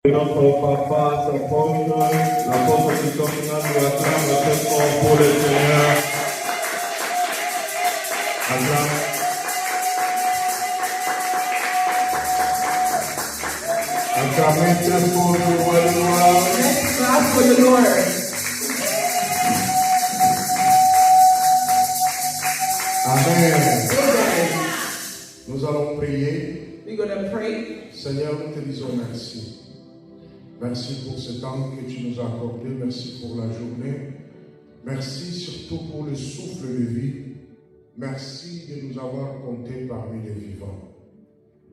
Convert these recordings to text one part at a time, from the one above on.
Notre papa s'approche, la porte du terminal nous acclame très fort pour le Seigneur. Acclame. Acclamez très fort pour le Lord. Let's clap for the Lord. Amen. Amen. Nous allons prier. We're going to pray. Seigneur, nous te disons merci. Merci pour ce temps que tu nous as accordé. Merci pour la journée. Merci surtout pour le souffle de vie. Merci de nous avoir comptés parmi les vivants.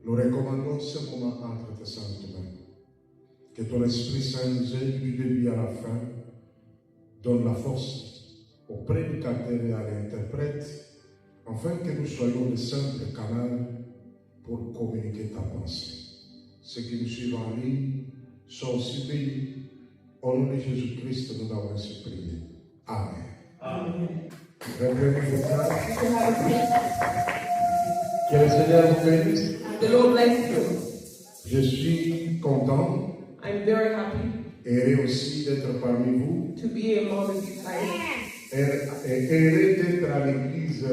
Nous recommandons ce moment entre tes saintes mains. Que ton Esprit Saint nous aide du début à la fin. Donne la force au prédicateur et à l'interprète, afin que nous soyons de simples canaux pour communiquer ta pensée. Ceux qui nous suivent en ligne soient aussi bénis. Au nom de Jésus-Christ, nous avons ainsi prié. Amen. Amen. Reprenez vos places. Que le Seigneur vous bénisse. The Lord bless you. Je suis content I'm very happy et heureux aussi d'être parmi vous. to be among you guys. Et heureux d'être à l'église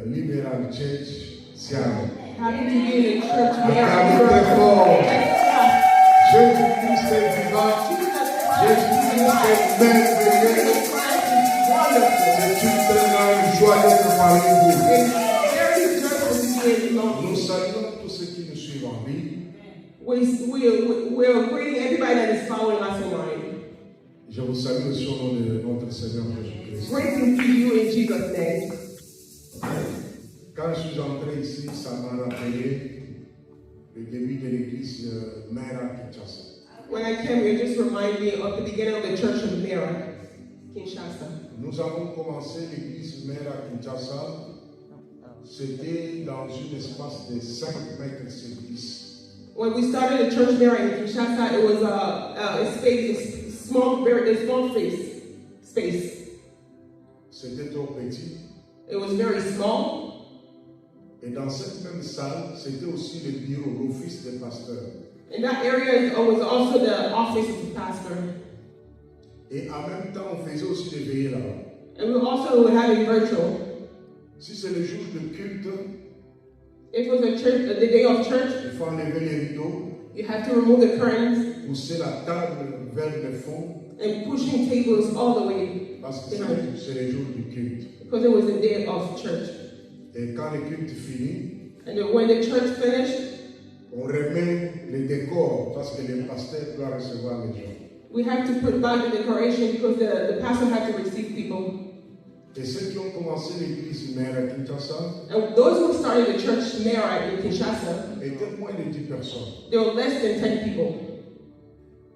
Liberal Church Siam. Happy to be in a church Acclamez très fort. Jésus-Christ est vivant. Jésus-Christ est merveilleux. C'est une très grande joie d'être parmi vous. Nous saluons tous ceux qui nous suivent en ligne. We're greeting everybody that is following us online. Je vous salue aussi au nom de notre Seigneur Jésus-Christ. Greetings to you in Jesus' name. Quand je suis entré ici, ça m'a rappelé le début de l'église Mère à Kinshasa. When I came here, it just reminded me of the beginning of the church of Mera, Kinshasa. Nous avons commencé l'église Mère à Kinshasa. C'était dans un espace de 5 mètres sur 10. When we started the church Mera in Kinshasa, it was a space, a small space. C'était trop petit. It was very small. Et dans cette même salle, c'était aussi le bureau, l'office des pasteurs. In that area was also the office of the pastor. Et en même temps, on faisait aussi des veillées là-bas. And we also were having virtual. Si c'est le jour de culte, It was a church, the day of church. il faut enlever les rideaux, You have to remove the curtains pousser la table vers le fond, and pushing tables all the way parce que behind, c'est le jour du culte. because it was a day of church. Et quand le culte finit, And then when the church finished, on remet les décors parce que le pasteur doit recevoir les gens. we have to put back the decoration because the pastor had to receive people. Et ceux qui ont commencé l'église Mère à Kinshasa And those who started the church Mera in Kinshasa, étaient moins de 10 personnes. there were less than 10 people.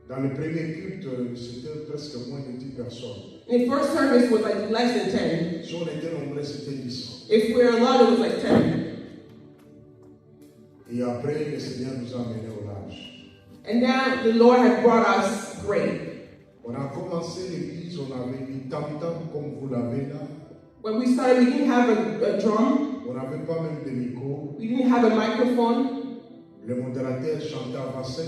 Dans le premier culte, c'était presque moins de 10 personnes. The first service was like less than 10. Si on était nombreux, c'était 10. If we were a lot, it was like 10. Et après, le Seigneur nous a amenés au large. And now the Lord had brought us great. On a commencé l'église, on avait mis tam-tam comme vous l'avez là. When we started, we didn't have a drum. On n'avait pas même de micro. We didn't have a microphone. Le modérateur chantait à voix sec.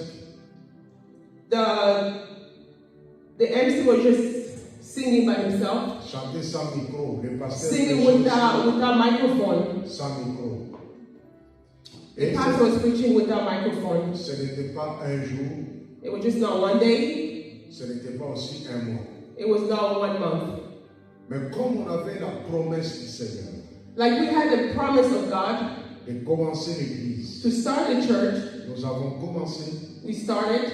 The MC was just singing by himself, Chantait sans micro. Le pasteur singing prêchait without microphone. sans micro. The Et pastor was preaching without microphone. ce n'était pas un jour, It was just not one day. ce n'était pas aussi un mois. It was not 1 month. Mais comme on avait la promesse du Seigneur Like we had the promise of God de commencer l'église, to start the church. nous avons commencé. We started,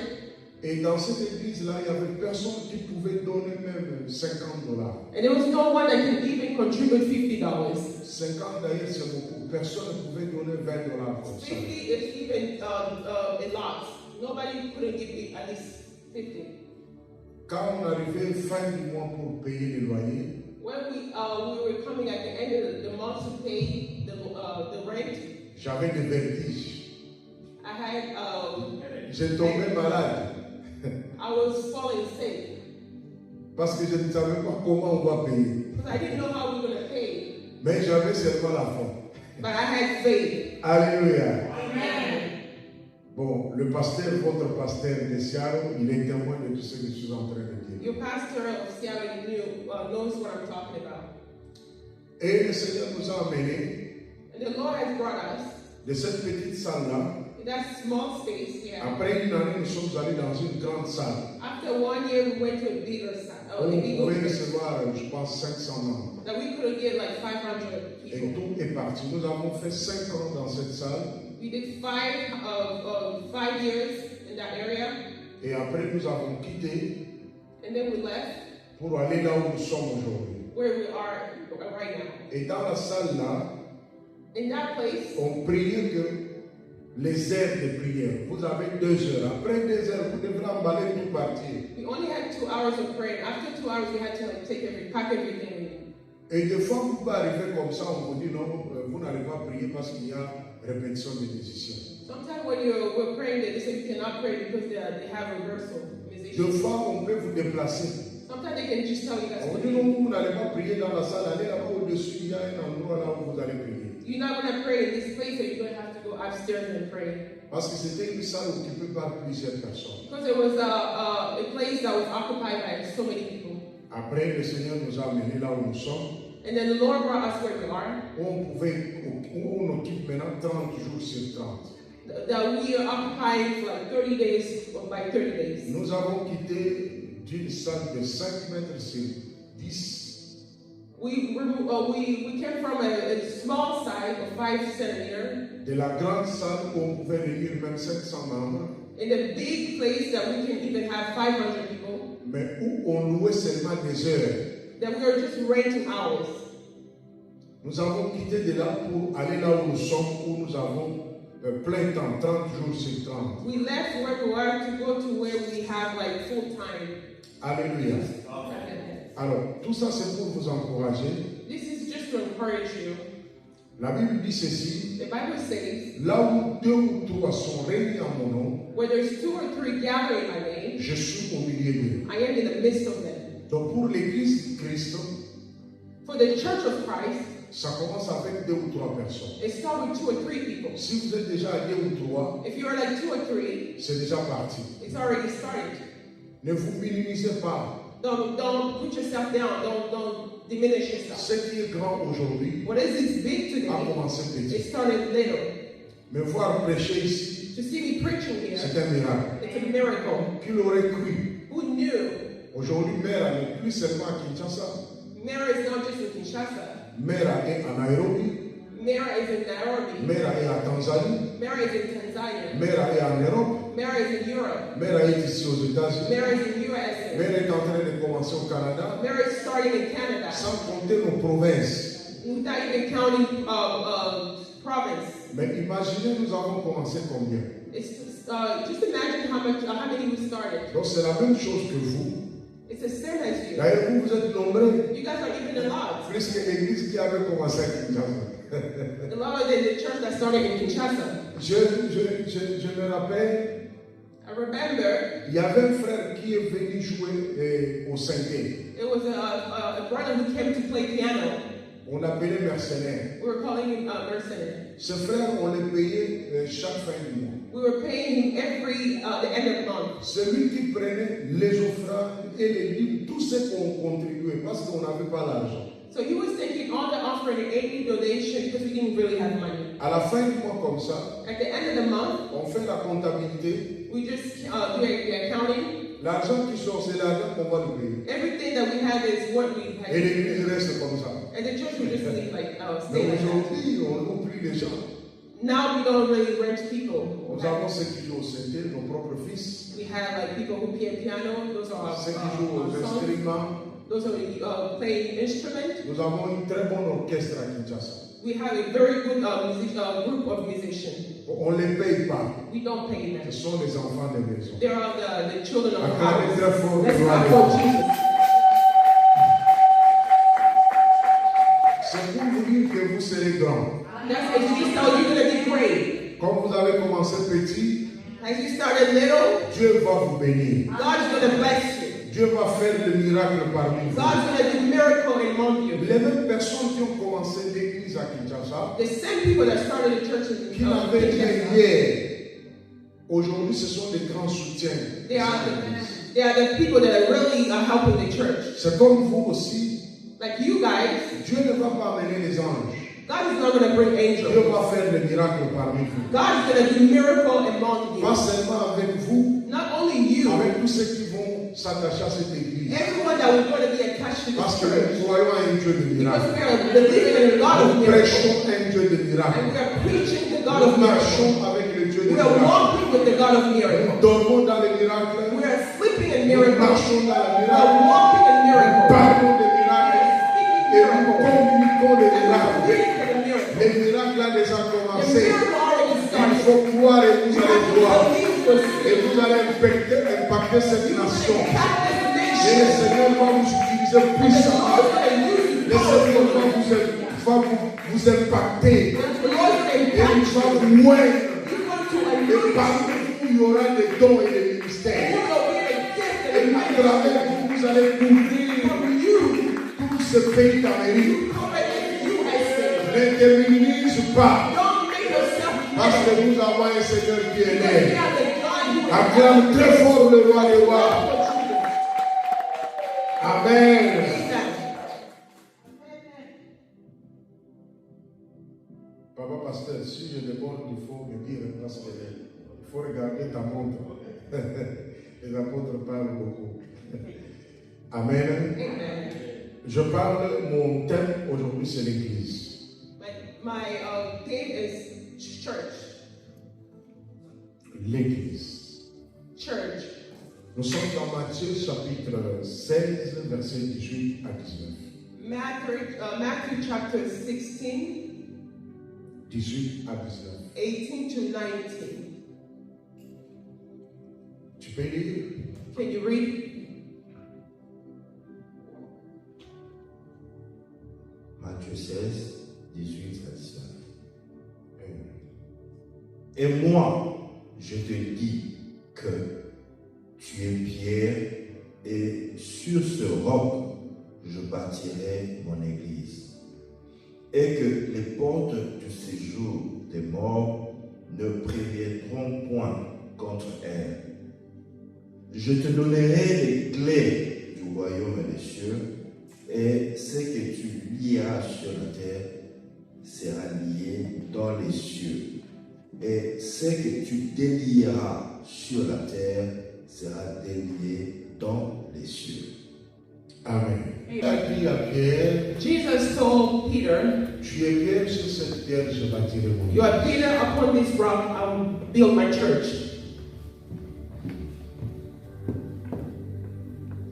Et dans cette église-là, il n'y avait personne qui pouvait donner même $50. and there was no one that could even contribute $50. 50 d'ailleurs, c'est beaucoup. Personne ne pouvait donner $20 comme ça. 50 is even a lot. Nobody couldn't give me at least 50. Quand on arrivait fin du mois pour payer le loyer, When we were coming at the end of the month to pay the rent, j'avais des vertiges. I had J'ai tombé malade I was falling sick parce que je ne savais pas comment on va payer. because I didn't know how we were going to pay, Mais j'avais seulement la foi. but I had faith. Alléluia. Amen. Bon, le pasteur, votre pasteur de Seattle, il est témoin de tout ce que je suis en train de dire. Your pastor of Seattle knows what I'm talking about. Et le Seigneur nous a amenés And the Lord has brought us de cette petite salle-là. in that small space here. Après une année, nous sommes allés dans une grande salle. After 1 year, we went to a bigger site, Où a on bigger pouvait space recevoir, je pense, 500 membres. that we could get like 500 Et people. tout est parti. Nous avons fait 5 ans dans cette salle. We did 5 years in that area, Et après, nous avons quitté and then we left pour aller là où nous sommes aujourd'hui. where we are right now. Et dans la salle-là, In that place, on priait que les heures de prière. Vous avez 2 heures. Après 2 heures, vous devrez emballer tout partir. we only had 2 hours of prayer. After 2 hours, we had to pack everything. Et des fois, vous pouvez arriver comme ça, on vous dit non, vous n'allez pas prier parce qu'il y a répétition des musiciens. Sometimes when we're praying, they say you cannot pray because they have rehearsal Deux musicians. fois, on peut vous déplacer. Sometimes they can just tell you On guys, dit non, vous n'allez pas prier dans la salle, allez là-bas au-dessus, il y a un endroit là où vous allez prier. you're not going to pray in this place, so you're going to have to go upstairs and pray. Parce que c'était une salle occupée par plusieurs personnes. Because it was a place that was occupied by so many people. Après, le Seigneur nous a amenés là où nous sommes, And then the Lord brought us where we are, où on occupe maintenant 30 jours sur 30. that we are occupying for like 30 days or by 30 days. Nous avons quitté d'une salle de 5 mètres sur 10. We came from a small size of 5 centimeters De la grande salle où on pouvait réunir même 500 membres, in a big place that we can even have 500 people, mais où on louait seulement des heures. that we were just renting hours. Nous avons quitté de là pour aller là où nous sommes, où nous avons plein temps, 30 jours sur 30. We left where we were to go to where we have like full time. Alléluia. Alors, tout ça c'est pour vous encourager. This is just to encourage you. La Bible dit ceci, The Bible says, là où 2 ou 3 sont réunis en mon nom, where there's 2 or 3 gathering my name, je suis au milieu d'eux. I am in the midst of them. Donc pour l'Église de Christ, For the Church of Christ, ça commence avec 2 ou 3 personnes. it starts with 2 or 3 people. Si vous êtes déjà à 2 ou 3, If you're like 2 or 3, c'est déjà parti. it's already started. Ne vous minimisez pas. Don't put yourself down. Don't diminish yourself. Ce qui est grand aujourd'hui What is big a today, commencé it petit. started little. Mais voir prêcher ici, To see me preaching here, c'est un miracle. it's a miracle. Qui l'aurait cru? Who knew? Aujourd'hui, Mère n'est plus seulement à Kinshasa. Mara is not just in Kinshasa. Mère est en Nairobi. Mara is in Nairobi. Mère est à Tanzanie. Mara is in Tanzania. Mère est en Europe. Mara is in Europe. Mère est ici aux États-Unis. Mara is in USA. Mère est en train de commencer au Canada. Mara is starting in Canada. Sans compter nos provinces. Without even counting province. Mais imaginez, nous avons commencé combien? It's just imagine how many we started. Donc c'est la même chose que vous. It's the same as you. D'ailleurs, vous êtes nombreux. You guys are even a lot. Plus que l'église qui avait commencé à Kinshasa. A lot than the church that started in Kinshasa. Je me rappelle, I remember il y avait un frère qui est venu jouer au synthé. it was a brother who came to play piano. On l'appelait mercenaire. We were calling him a mercenary. Ce frère, on le payait chaque fin du mois. We were paying him every the end of the month. C'est lui qui prenait les offrandes et les livres, tout ce qu'on contribuait, parce qu'on n'avait pas l'argent. So he was taking all the offering and any donation because we didn't really have money. À la fin du mois comme ça, At the end of the month, on fait la comptabilité. we just do the accounting. L'argent qui sort, c'est l'argent qu'on va nous payer. Everything that we have is what we Et have. l'église reste comme ça. And the church would just leave like Mais stay like that. aujourd'hui, on loue plus les gens. Now we don't really rent people. Nous avons ceux qui jouent au synthé, nos propres fils. We have like people who play piano. Those are Ceux qui jouent aux our sons. instruments. Those are playing instruments. Nous avons une très bonne orchestre à Kinshasa. We have a very good group of musicians. On ne les paye pas. We don't pay Ce them. sont les enfants des maisons. They are the children of the Acclamez house. très fort. Let's Gloire clap à for Dieu. Jesus. C'est pour vous dire que vous serez grand. That's as you start, you're going to be great. Comme vous avez commencé petit, As you started little, Dieu va vous bénir. God's going to bless you. Dieu va faire le miracle parmi vous. God's going to do miracle among you. Les mêmes personnes qui ont commencé l'église à Kinshasa, The same people that started the church in qui n'avaient rien Kinshasa, hier, Aujourd'hui, ce sont des grands soutiens. They are the people that are really helping the church. C'est comme vous aussi. Like you guys, Dieu ne va pas amener les anges. God is not going to bring angels. Dieu va faire des miracles parmi vous. God is going to do miracle among Pas you. seulement avec vous, Not only you, avec tous ceux qui vont s'attacher à cette église. everyone that was going to be attached to Parce this que church. nous croyons à un Dieu de Because miracles. we are believing in a God of Nous miracles. prêchons un Dieu de And miracles. we are preaching the God Nous of miracles. marchons avec le Dieu de We are miracles. walking with the God of miracles. Nous dormons dans les miracles. We are sleeping in Nous miracles. marchons dans les We are miracles. walking in Nous miracles. parlons des miracles. Speaking Et nous miracles. communiquons les And we are miracles. reading for the miracles. Les miracles là déjà The commencé. miracle already Il started. faut croire et vous You allez have voir. to believe your Et spirit. vous allez impacter cette You will nation. impact this Et le nation. Seigneur va vous utiliser And the puissamment. Lord is going to use you Le Seigneur va powerfully. vous impacter. And the Lord is going to Et il impact va you. vous moindre. You're going to Et anoint parmi you. vous, il y aura des dons et des And ministères. you're going to be a gift Et and a à travers vous, vous allez couvrir from you. tout ce pays d'Amérique. Cover USA. N'interminise pas. Don't make yourself Parce mad. que nous avons un Seigneur qui est Because we né. are the God who Acclame très fort le roi des rois. Amen. Amen. Papa pasteur, si je déborde, il faut me dire parce que il faut regarder ta montre. Les apôtres parlent beaucoup. Amen. Amen. Je parle, mon thème aujourd'hui c'est l'église. My theme is church. L'église. Church. Nous sommes dans Matthieu chapitre 16, versets 18 à 19. Matthew chapter 16, 18 à 19. 18 to 19. Tu peux lire? Can you read? Matthieu 16, 18 à 19. Et moi, je te dis que tu es pierre, et sur ce roc, je bâtirai mon église. Et que les portes du séjour des morts ne prévaudront point contre elle. Je te donnerai les clés du royaume des cieux, et ce que tu lieras sur la terre sera lié dans les cieux, et ce que tu délieras sur la terre sera délié dans les cieux. Amen. Il a dit à Pierre, Jesus told Peter, tu es Pierre, sur cette pierre je bâtirai mon "You église. are Peter, upon this rock I will build my church."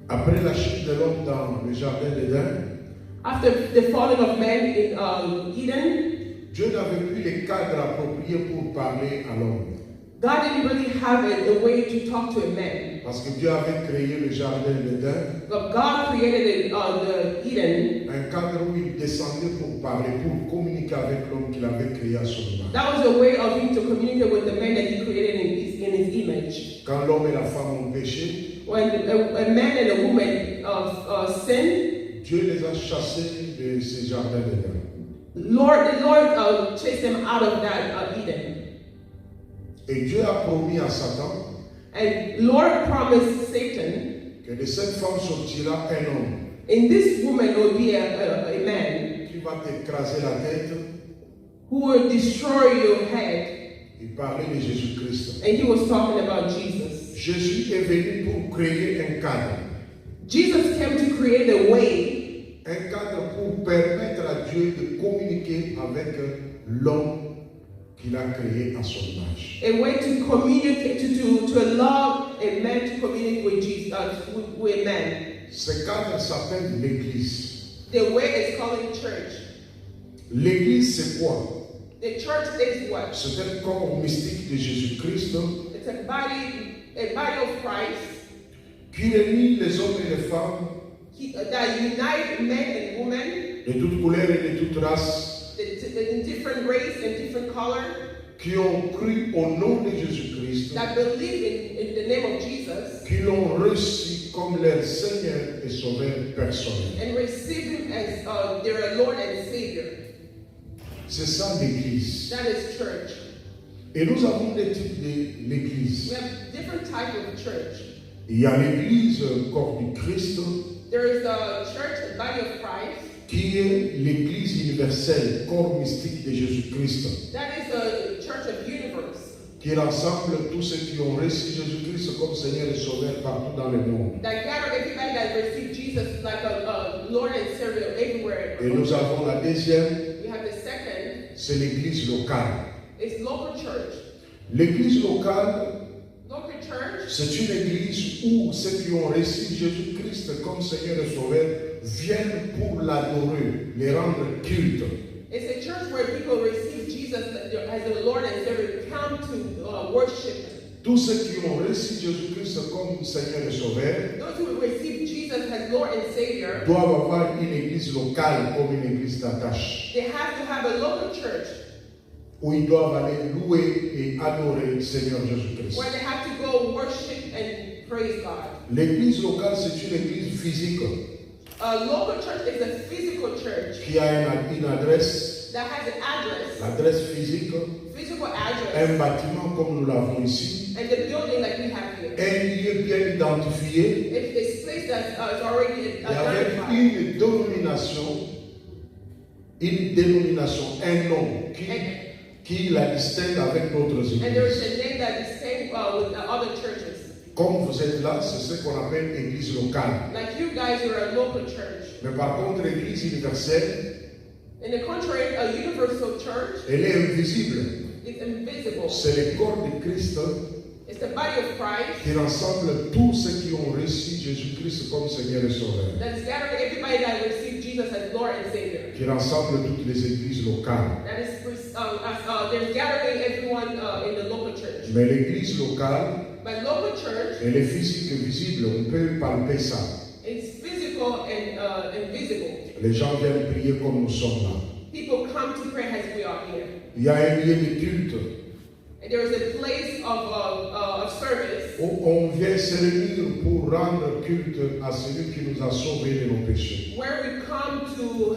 Après la chute de l'homme dans le jardin d'Éden, After the falling of man in Eden, Dieu n'avait plus les cadres appropriés pour parler à l'homme. God didn't really have a way to talk to a man. Parce que Dieu avait créé le jardin d'Éden, But God created the Eden. un cadre où il descendait pour parler, pour communiquer avec l'homme qu'il avait créé à son image. That was a way of him to communicate with the man that he created in his image. Quand l'homme et la femme ont péché, When a man and a woman sinned, Dieu les a chassés de ce jardin d'Éden. the Lord chased them out of that Eden. Et Dieu a promis à Satan And Lord promised Satan, que de cette femme sortira un homme in this woman will be a man qui va t'écraser la tête. who will destroy your head. Il parlait de Jésus-Christ. And he was talking about Jesus. Jésus est venu pour créer un cadre. Jesus came to create a way, Un cadre pour permettre à Dieu de communiquer avec l'homme qu'il a créé à son image. a way to communicate, to allow a man to communicate with Jesus, with man. Ce cadre s'appelle l'Église. The way is called church. L'Église, c'est quoi? The church is what? C'est un corps mystique de Jésus-Christ It's a body of Christ qui réunit les hommes et les femmes that unite men and women, de toutes couleurs et de toutes races in different race and different color, qui ont cru au nom de Jésus-Christ, that believe in the name of Jesus qui l'ont reçu comme leur Seigneur et Sauveur personnel. and receive Him as their Lord and Savior. C'est ça l'Église. That is church. Et nous avons des types d'église. We have different types of church. Il y a l'église corps du Christ, There is the church, the body of Christ. qui est l'église universelle, corps mystique de Jésus-Christ, That is the church of universe. qui rassemble tous ceux qui ont reçu Jésus-Christ comme Seigneur et Sauveur partout dans le monde. That gather everybody that received Jesus like a Lord and Savior everywhere. Et nous avons la deuxième, We have the second, c'est l'église locale. it's local church. L'église locale, Local church c'est une église où ceux qui ont reçu Jésus-Christ comme Seigneur et Sauveur viennent pour l'adorer, les rendre culte. is a church where people receive Jesus as their Lord and Savior, come to worship Him. Tous ceux qui ont reçu Jésus-Christ comme Seigneur et Sauveur Those who receive Jesus as Lord and Savior, doivent avoir une église locale comme une église d'attache, they have to have a local church où ils doivent aller louer et adorer le Seigneur Jésus-Christ. where they have to go worship and praise God. L'église locale, c'est une église physique A local church is a physical church qui a une adresse, that has an address, l'adresse physique, physical address, un bâtiment comme nous l'avons ici, and the building like we have here. un lieu bien identifié It's a place that is already et avec identified. une dénomination, un nom qui la distingue avec d'autres And there is églises. a name that is same with the other churches. Comme vous êtes là, c'est ce qu'on appelle église locale. Like you guys are a local church. Mais par contre, l'église universelle, In the contrary, a universal church elle est invisible. is invisible. C'est le corps de Christ It's the body of Christ qui rassemble tous ceux qui ont reçu Jésus-Christ comme Seigneur et Sauveur. that is gathering everybody that received Jesus as Lord and Savior. Qui rassemble toutes les églises locales. That is, they're gathering everyone in the local church. Mais l'église locale, But local church elle est physique et visible. On peut palper ça. is physical and invisible. Les gens viennent prier comme nous sommes là. People come to pray as we are here. Il y a un lieu de culte And there is a place of service où on vient se réunir pour rendre culte à celui qui nous a sauvés de nos péchés. where we come to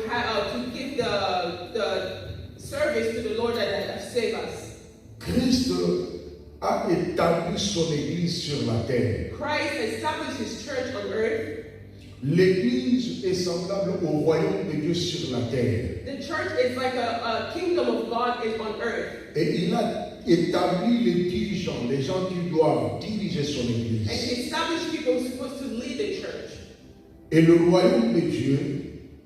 give the service to the Lord that has saved us. Christ a établi son église sur la terre. Christ established His church on earth. L'église est semblable au royaume de Dieu sur la terre. The church is like a kingdom of God is on earth. Et il a établi les dirigeants, les gens qui doivent diriger son And église. He established people who are supposed to lead the church. Et le royaume de Dieu,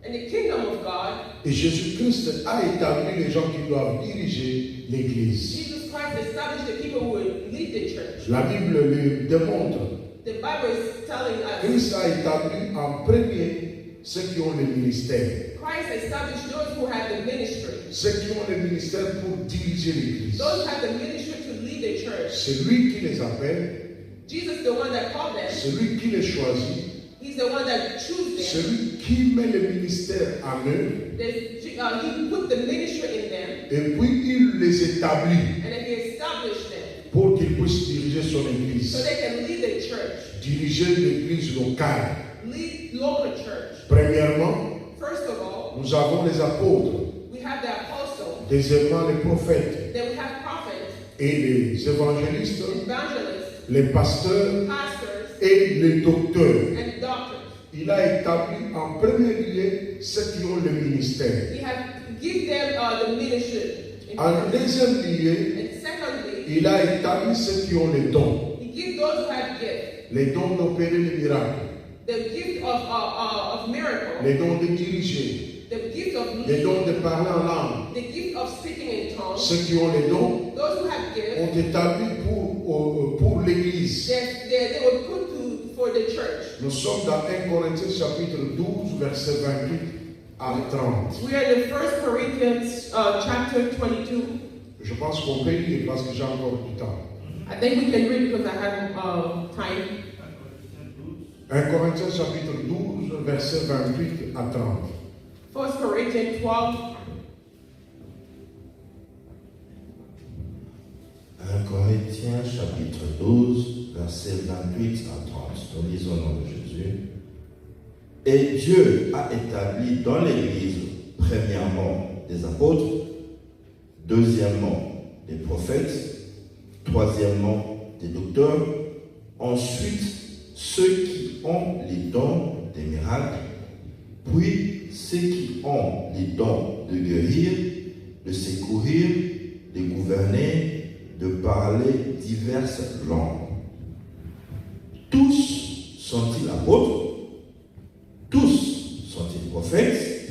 And the kingdom of God, et Jésus-Christ a établi les gens qui doivent diriger l'église. Jesus Christ established the people who would lead the church. La Bible le démontre. The Bible is telling us Christ a établi en premier ceux qui ont le ministère. Christ established those who have the ministry. Ceux qui ont le ministère pour diriger l'église. Those who have the ministry to lead the church. C'est lui qui les appelle, Jesus is the one that called them. c'est lui qui les choisit, He's the one that chose c'est them. lui qui met le ministère en eux, He put the ministry in them, et puis il les établit and then He established them pour qu'ils puissent diriger son so église. they can lead the church, Diriger l'église locale. lead local church. Premièrement, First of all, nous avons les apôtres, we have the apostle, deuxièmement les prophètes then we have prophets, et les évangélistes, evangelists, les pasteurs pastors, et les docteurs. and doctors. Il a établi en premier lieu ceux qui ont le ministère. He has give them the ministry. En deuxième lieu, And secondly, il a établi ceux qui ont les dons. He gives those who have gifts. Les dons d'opérer les miracles, The gift of miracle, les dons de diriger, the gift of les leading, dons de parler en langue. the gift of speaking in tongues. Ceux qui ont les dons Those who have gifts, ont établi pour l'Église. they were put for the church. Nous sommes dans 1 Corinthiens chapitre 12, verset 28 à 30. We are in 1 Corinthians chapter 22. Je pense qu'on peut lire parce que j'ai encore du temps. I think we can read because I have time. 1 Corinthiens chapitre 12, verset 28 à 30. 1 Corinthians 12. 1 Corinthiens chapitre 12, versets 28 à 30. Nous lisons au nom de Jésus. Et Dieu a établi dans l'Église, premièrement, des apôtres, deuxièmement, des prophètes, Troisièmement, des docteurs. Ensuite, ceux qui ont les dons des miracles. Puis, ceux qui ont les dons de guérir, de secourir, de gouverner, de parler diverses langues. Tous sont-ils apôtres? Tous sont-ils prophètes?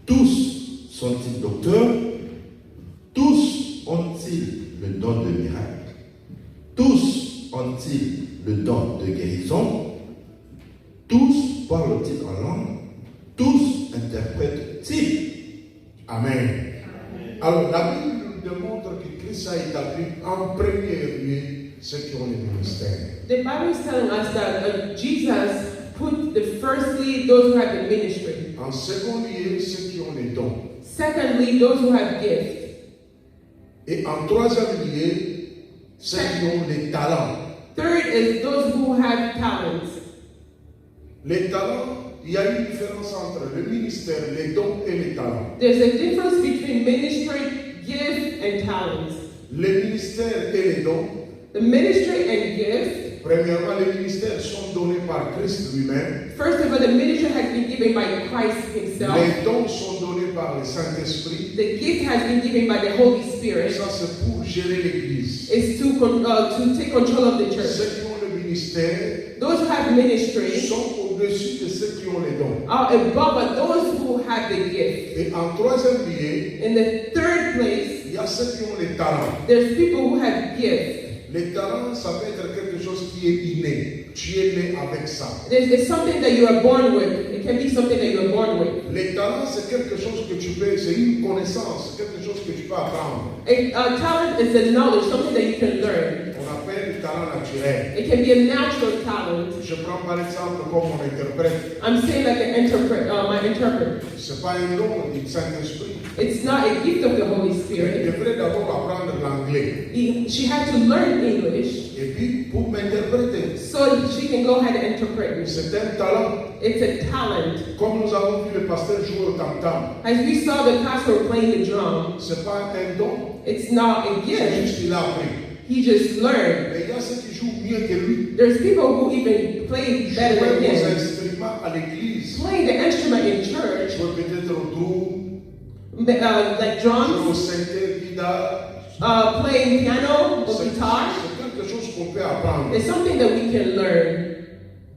Tous sont-ils docteurs? Tous ont-ils le don de miracle? Tous ont-ils le don de guérison? Tous parlent-ils en langue? Tous interprètent-ils? Amen. Alors la Bible nous démontre que Christ a établi en premier lieu ceux qui ont le ministère. The Bible is telling us that Jesus put the firstly those who have the ministry. En second lieu, ceux qui ont les dons. Secondly, those who have gifts. Et en troisième lieu, ceux qui ont les talents. Third is those who have talents. Les talents, il y a une différence entre le ministère, les dons et les talents. There's a difference between ministry, gift, and talents. Les ministères et les dons, The ministry and gift, premièrement, les ministères sont donnés par Christ lui-même. first of all, the ministry has been given by Christ himself. Les dons sont donnés par le Saint-Esprit. The gift has been given by the Holy Et Spirit. ça, c'est pour gérer l'Église. It's to take control of the church. Ceux qui ont le ministère Those who have ministry sont au-dessus de ceux qui ont les dons. are above those who have the gift. Et en troisième lieu, In the third place, il y a ceux qui ont les talents. there's people who have gifts. Les talents, ça peut être quelque chose qui est inné. Tu es né avec ça. It's something that you are born with. It can be something that you are born with. Les talents, c'est quelque chose que tu peux, c'est une connaissance, c'est quelque chose que tu peux apprendre. A talent is a knowledge, something that you can learn. On appelle le talent naturel. It can be a natural talent. Je prends par exemple comme mon interprète. I'm saying like an my interpreter. C'est pas un don du Saint-Esprit. It's not a gift of the Holy Elle Spirit. devrait d'abord apprendre l'anglais. She had to learn English Et puis, pour m'interpréter, so she can go ahead and interpret me. c'est un talent. It's a talent. Comme nous avons vu le pasteur jouer au tam-tam. As we saw the pastor playing the drum, C'est pas un don. it's not a C'est gift. juste qu'il a appris. He just learned. Mais il y a ceux qui jouent mieux que lui. There's people who even play better Jouer than aux him. instruments à l'église. Playing the instrument in church, Jouer peut-être au trou, like jouer au drums, synthé, guitare. playing piano or C'est guitar, quelque chose qu'on peut apprendre. is something that we can learn.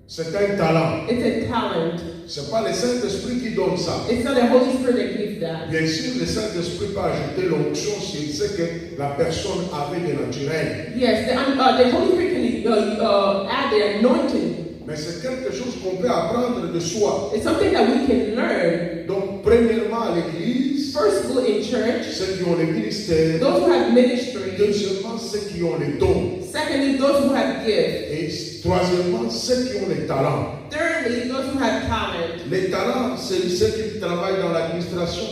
C'est un talent. It's a talent. C'est pas le Saint-Esprit qui donne ça. It's not the Holy Spirit that gives that. Bien sûr, le Saint-Esprit peut ajouter l'onction s'il sait que la personne avait de naturel. Yes, the Holy Spirit can add the anointing. Mais c'est quelque chose qu'on peut apprendre de soi. It's something that we can learn. Donc, premièrement, à l'église, First of all, in church, ceux qui ont le ministère. those who have ministry. Deuxièmement, ceux qui ont les dons. Secondly, those who have gifts. Et troisièmement, ceux qui ont les talents. Thirdly, those who have talent. Les talents, c'est ceux qui travaillent dans l'administration.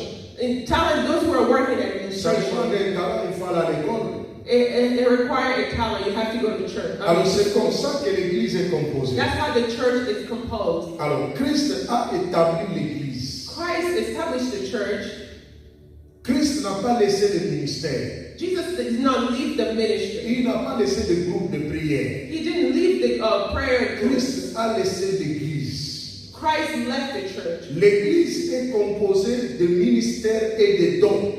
In talent, those who are working at Sachant administration. des talents, il faut aller à l'école. It requires a talent. You have to go to church. Alors, c'est comme ça que l'église est composée. That's how the church is composed. Alors, Christ a établi l'église. Christ established the church. Christ n'a pas laissé de ministère. Jesus did not leave the ministry. Il n'a pas laissé de groupe de prière. He didn't leave the prayer group. Christ a laissé l'église. Christ left the church. L'église est composée de ministères et de dons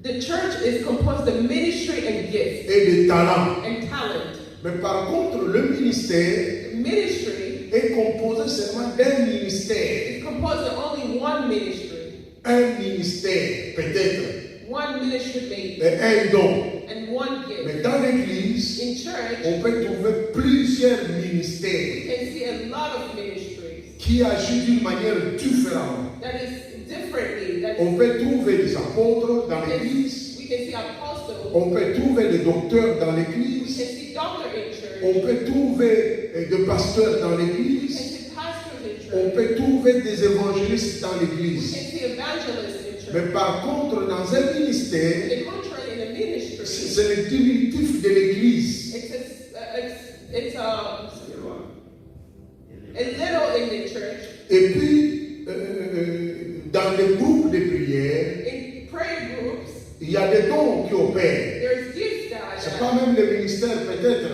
The church is composed of ministry and gifts et de talents. and talent. Mais par contre, le ministère Ministry est composé seulement d'un ministère. is composed of only one ministry. Un ministère, peut-être, One ministry maybe. et un don. And one gift. Mais dans l'église, In church, on peut trouver plusieurs you ministères can see a lot of ministries qui agissent d'une manière différente. that is differently. That On is, peut trouver des apôtres dans l'église. we can see apostles. On peut trouver des docteurs dans We l'église. can see doctor in church. On peut trouver des pasteurs dans We can l'église. see pastors in On church. peut trouver des évangélistes dans We l'église. can see evangelists in church. Mais par contre, dans un ministère, On the contrary, in a ministry, c'est le diminutif de l'église. it's a little in the church. Et puis, dans les groupes de prière, In prayer groups, il y a des dons qui opèrent. there's gifts that C'est pas même le ministère peut-être.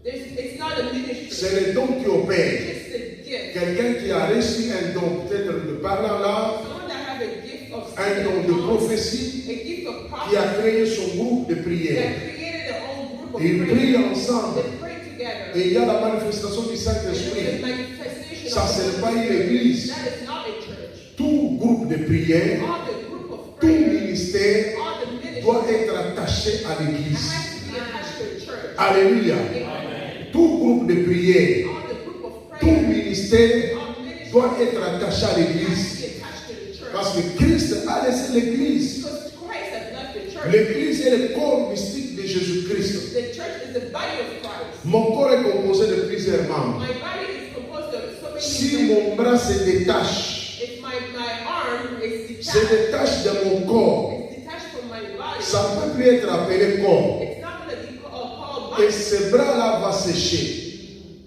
It's not a ministry. C'est le don qui opère. It's a gift. Quelqu'un qui a reçu un don, peut-être de parler en langue, Someone that have a gift of un don de prophétie, a gift of qui a prophecy, créé son groupe de prière. that created their own group of Ils prient ensemble. They pray together. Et il y a la manifestation du And there's Saint-Esprit. a manifestation Ça, of ce the n'est pas Holy une Spirit. église. That is not a church. Tout groupe de prière, All the group of tout prayer, ministère all the ministry doit être attaché à l'église. has to be attached to the church. Alléluia. Amen. Tout groupe de prière, All the group of tout prayer, ministère all ministry doit être attaché à has to l'église. be attached to the church. Parce que Christ a laissé l'église. Because Christ has left the church. L'église est le corps mystique de Jésus-Christ. The church is the body of Christ. Mon corps est composé de plusieurs membres. My body is composed of so many Si members. mon bras se détache, If my arm is se detached, détache de mon corps, it's detached from my body, ça ne peut plus être appelé corps. it's not going to be called Et body. ce bras-là va sécher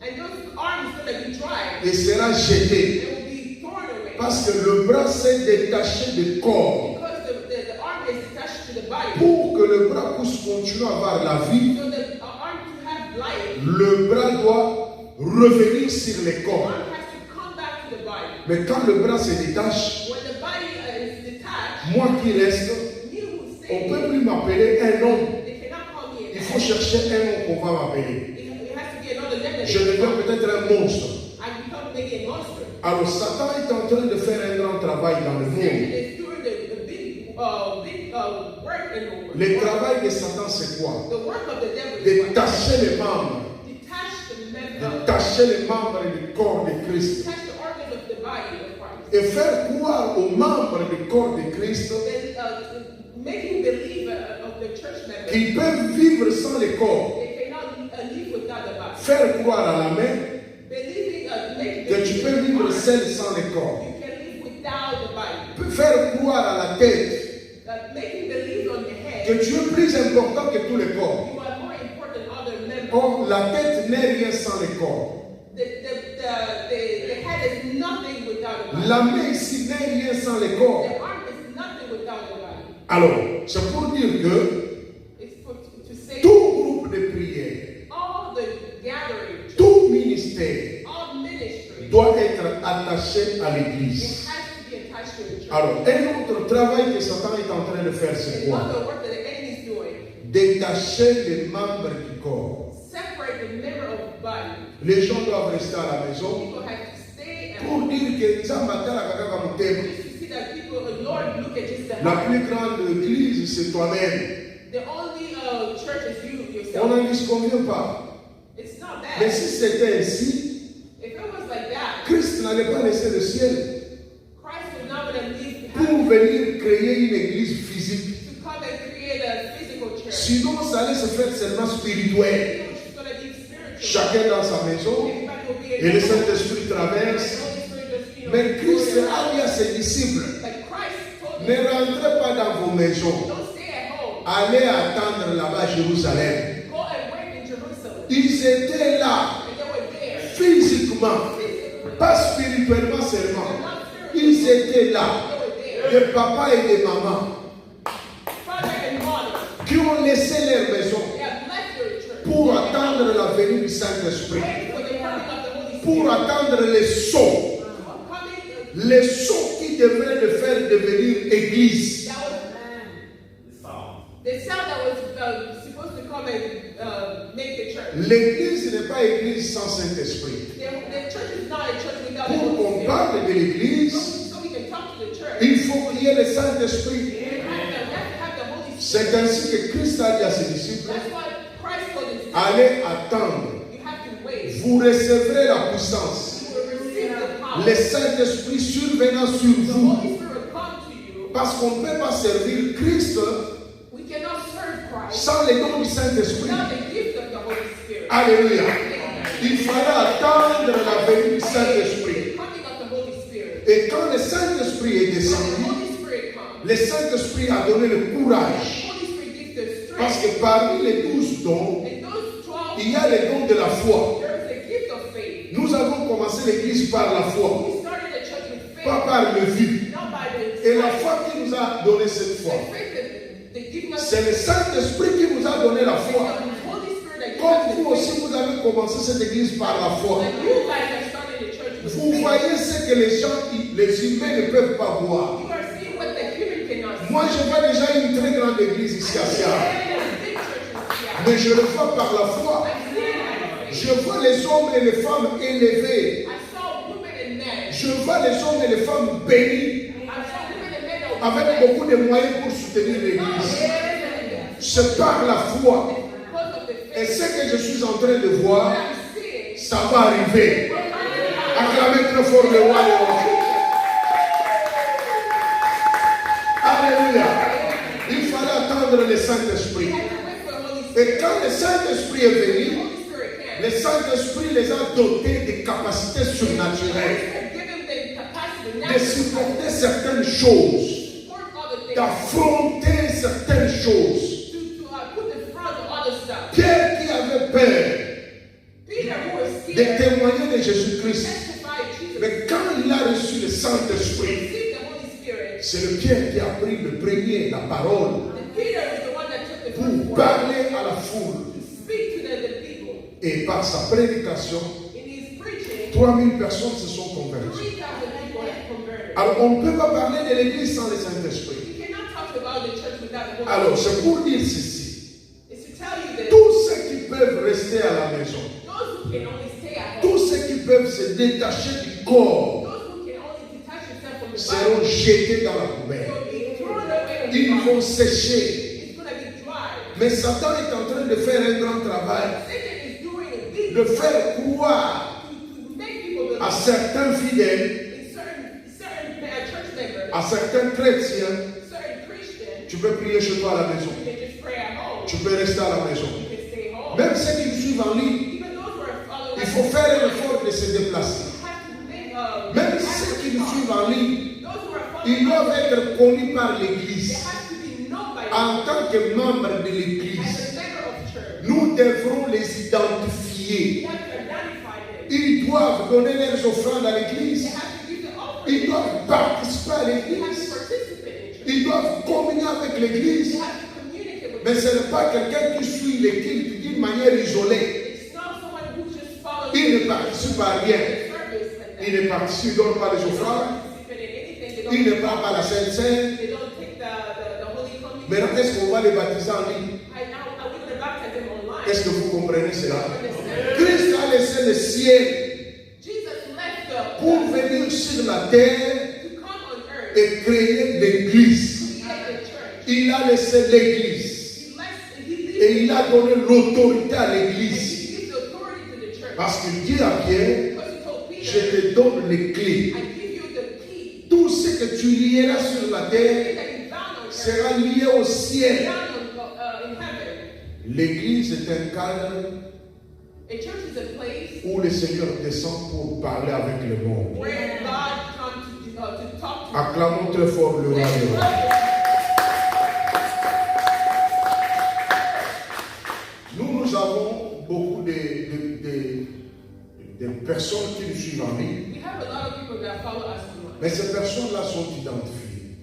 And those arms going to be dry. et sera jeté. They will be torn away. Parce que le bras s'est détaché du corps. Because the arm is attached to the body. Pour que le bras puisse continuer à avoir la vie, So the arm to have life, le bras doit revenir sur le the corps. arm has to come back to the body. Mais quand le bras se détache, When the body is detached, moi qui reste, you who on say ne peut plus m'appeler un homme. they cannot call me Il a faut man. chercher un nom qu'on va m'appeler. It has to be another name that Je they deviens call. peut-être un monstre. I become maybe a monster. Alors Satan est en train de faire un grand travail dans le Satan monde. is doing the big work in the world. Le travail de Satan, c'est quoi? The work of the devil is what? Détacher les membres. Detach the member, Détacher les membres du corps de Christ. detach the organs of the body of Christ. Et faire croire aux membres du corps de Christ Then making believe of the church members qu'ils peuvent vivre sans le corps. they cannot live without the body. Faire croire à la main Believing, making que tu believe peux vivre in seul sans le corps. you can live without the body. Faire croire à la tête Making believe on the head que tu es plus important que tout le corps. you are more important than other members. Or, la tête n'est rien sans le corps. The head is nothing without the body. La main ici n'est rien sans le corps. The arm is nothing without the body. Alors, c'est pour dire que It's to say tout groupe de prière, all the gathering, tout ministère all ministry, doit être attaché à it l'église. has to be attached to the church. Alors, un autre travail que Satan est en train de faire, c'est quoi? Another work that the enemy is doing, Détacher les membres du corps. separate the member of the body. Les gens doivent rester à la maison People have to stay and pour dire que Nzambe atalaka kaka motema. just to see that people, the Lord, look at just the La heart. plus grande église, c'est toi-même. The only church is you On yourself. n'en disconvient pas. It's not Mais bad. si c'était ainsi, If it was like that, Christ n'allait pas laisser le ciel Christ was not going to leave pour heaven venir créer une église physique. to come and create a physical church. Sinon, ça allait se faire seulement spirituel. It was just going to be spiritual. Chacun dans sa maison, Everybody will be et le able to- Saint-Esprit the traverse. Holy Spirit just, Mais Christ go a dit à ses disciples, Like Christ told ne you, rentrez pas dans vos maisons. don't stay at home. Allez attendre là-bas à Jérusalem. Go and wait in Jerusalem. Ils étaient là, And they were there. physiquement, Physically. pas spirituellement seulement. Not spiritually. Ils étaient là, They were there. des papas et des mamans, Father and mother, qui ont laissé leur maison they have left their church. pour attendre la venue du Saint-Esprit, Wait for the coming of the Holy pour Spirit. attendre les sons, Coming, les sons qui devraient le faire devenir église. that was the sound that was supposed to come and make the church. L'église n'est pas église sans Saint-Esprit. The church is not a church without the Pour Holy qu'on Spirit. parle de l'église, So we can talk to the church. il faut qu'il y ait le Saint-Esprit. We have to have the Holy Spirit. C'est ainsi que Christ a dit à ses disciples, That's why Christ told his disciples, allez attendre, you have to wait. vous recevrez la puissance. You will receive the power. Le Saint-Esprit survenant sur The vous. Holy Spirit will come to you. Parce qu'on ne peut pas servir Christ We cannot serve Christ sans les dons du Saint-Esprit. without the gift of the Holy Spirit. Alléluia. Il fallait attendre la venue du Saint-Esprit. The coming of the Holy Spirit. Et quand le Saint-Esprit est When the descendu, Holy Spirit comes, le Saint-Esprit a donné le the courage. Holy Spirit gives the Parce strength. que parmi les 12 dons, And those 12, il y a le don de la foi. there is a gift of faith. Nous avons commencé l'église par la foi, We started the church with pas faith, par le vu. not by the Et la foi qui nous a donné cette foi, the faith that giving us. c'est le Saint-Esprit qui nous vous a donné la foi. The Holy Spirit that gives Comme us vous the aussi, faith. vous avez commencé cette église par la foi. And you guys are starting the church with Vous faith. voyez ce que les gens, les humains ne peuvent pas voir. You are seeing what the human cannot see. Moi, je vois déjà une très grande église ici à Sia. Mais je le vois par la foi. Je vois les hommes et les femmes élevés. Je vois les hommes et les femmes bénis avec beaucoup de moyens pour soutenir l'église. C'est par la foi. Et ce que je suis en train de voir, ça va arriver. Acclamez très fort le roi des rois. Alléluia. Il fallait attendre le Saint-Esprit. Et quand le Saint-Esprit est venu, le Saint-Esprit les a dotés de capacités surnaturelles, de supporter certaines choses, d'affronter certaines choses. Pierre qui avait peur de témoigner de Jésus-Christ, mais quand il a reçu le Saint-Esprit, c'est le Pierre qui a pris le premier, la parole, pour parler à la foule. Et par sa prédication, 3000 personnes se sont converties. Alors on ne peut pas parler de l'église sans le Saint-Esprit. Alors c'est pour dire ceci. Tous ceux qui peuvent rester à la maison, tous ceux qui peuvent se détacher du corps, seront jetés dans la poubelle. Ils vont sécher. Mais Satan est en train de faire un grand travail, de faire croire à certains fidèles, à certains chrétiens, tu peux prier chez toi à la maison, tu peux rester à la maison. Même ceux qui nous suivent en ligne, il faut faire un effort de se déplacer. Même ceux qui nous suivent en ligne, ils doivent être connus par l'Église. En tant que membres de l'Église, nous devrons les identifier. Ils doivent donner leurs offrandes à l'Église. Ils doivent participer à l'Église. Ils doivent communier avec l'Église. Mais ce n'est pas quelqu'un qui suit l'Église d'une manière isolée. Il ne participe à rien. Il ne participe, il ne donne pas les offrandes. Il ne prend pas la Sainte Seine. Maintenant, est-ce qu'on va les baptiser en ligne? Est-ce que vous comprenez cela? Christ a laissé le ciel pour venir sur la terre et créer l'église. Il a laissé l'église et il a donné l'autorité à l'église. Parce qu'il dit à Pierre, je te donne les clés. Tout ce que tu lieras sur la terre sera lié au ciel. L'église est un cadre où le Seigneur descend pour parler avec le monde. Acclamons très fort le roi des rois. Nous avons beaucoup de personnes qui nous suivent en ligne. Mais ces personnes-là sont identifiées.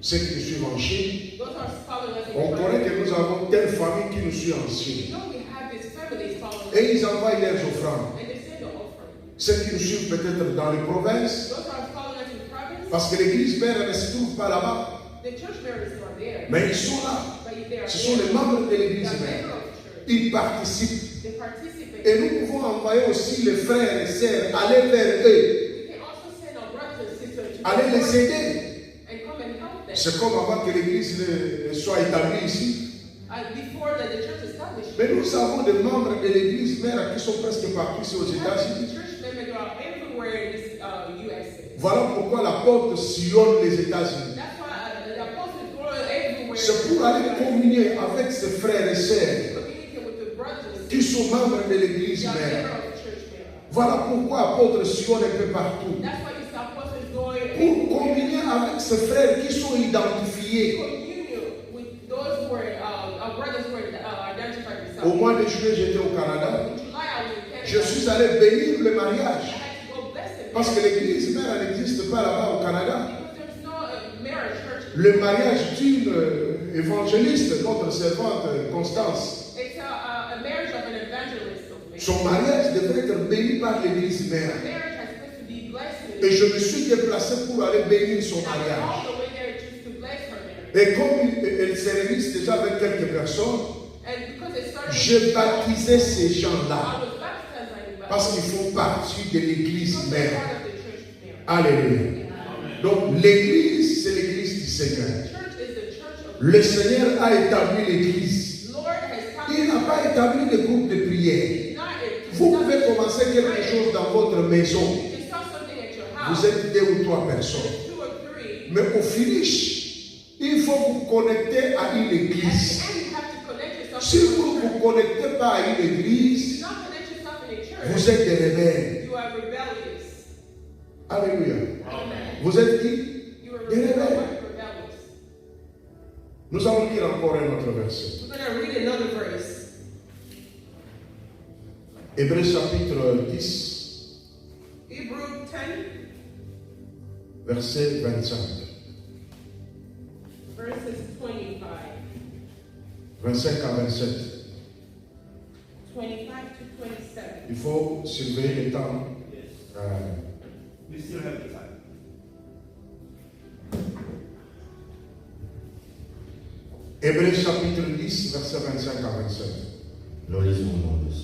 Ceux qui nous suivent en Chine, on connaît que nous avons telle famille qui nous suit en Chine. Et ils envoient leurs offrandes. Ceux qui nous suivent peut-être dans les provinces, parce que l'église mère ne se trouve pas là-bas. Mais ils sont là. Ce sont les membres de l'église mère. Ils participent. Et nous pouvons envoyer aussi les frères et sœurs, aller vers eux. Allez les aider. C'est comme avant que l'église ne soit établie ici. Mais nous avons des membres de l'église mère qui sont presque partout ici aux États-Unis. Voilà pourquoi la porte sillonne les États-Unis. C'est pour aller communier avec ses frères et sœurs qui sont membres de l'église mère. Voilà pourquoi apôtre sillonne un peu partout. Pour communier avec ses frères qui sont identifiés. Au mois de juillet, j'étais au Canada. Je suis allé bénir le mariage. Parce que l'église mère n'existe pas là-bas au Canada. Le mariage d'une évangéliste, notre servante Constance. It's a marriage of an evangelist of me. Son mariage devrait être béni par l'église mère. The marriage has supposed to be blessed. Et je me suis déplacé pour aller bénir son And I went mariage. all the way there just to bless her marriage. Et comme elle se réunit déjà avec quelques personnes, And because it started j'ai baptisé ces gens-là I was baptized by parce qu'ils font partie de l'église because they're mère. part of the church marriage. Alléluia. Donc l'église, c'est l'église du Seigneur. Church is the church of Le Seigneur a établi l'église. Lord has Il n'a pas établi de groupe de prière. Vous pouvez commencer quelque chose dans votre maison. You can start something at your house. Vous êtes 2 ou 3 personnes. 2 or 3. Mais au finish, il faut vous connecter à une At église. the end, you have to connect yourself Si to vous ne the church. vous connectez pas à une If église, you not connect yourself in a church, vous êtes des rebelles. you are rebellious. Alléluia. Amen. Vous êtes qui? You are Des rebelles. rebellious. Nous allons lire encore un autre verset. We're going to read another verse. Hébreux chapitre 10, Hebrews 10, verset 25. verses 25. 25 à 27. 25 to 27. Il faut surveiller le temps. Yes. We still have the time. Hébreux chapitre 10, verset 25 à 27. Nous lisons au nom de Dieu.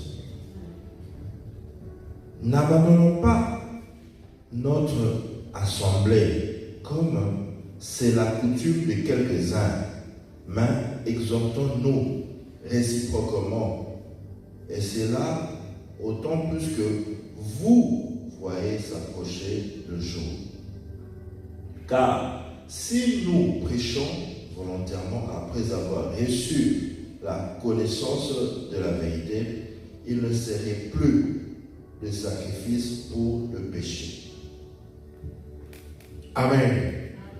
N'abandonnons pas notre assemblée comme c'est la coutume de quelques-uns, mais exhortons-nous réciproquement. Et c'est là autant plus que vous voyez s'approcher le jour. Car si nous prêchons volontairement après avoir reçu la connaissance de la vérité, il ne serait plus de sacrifice pour le péché. Amen.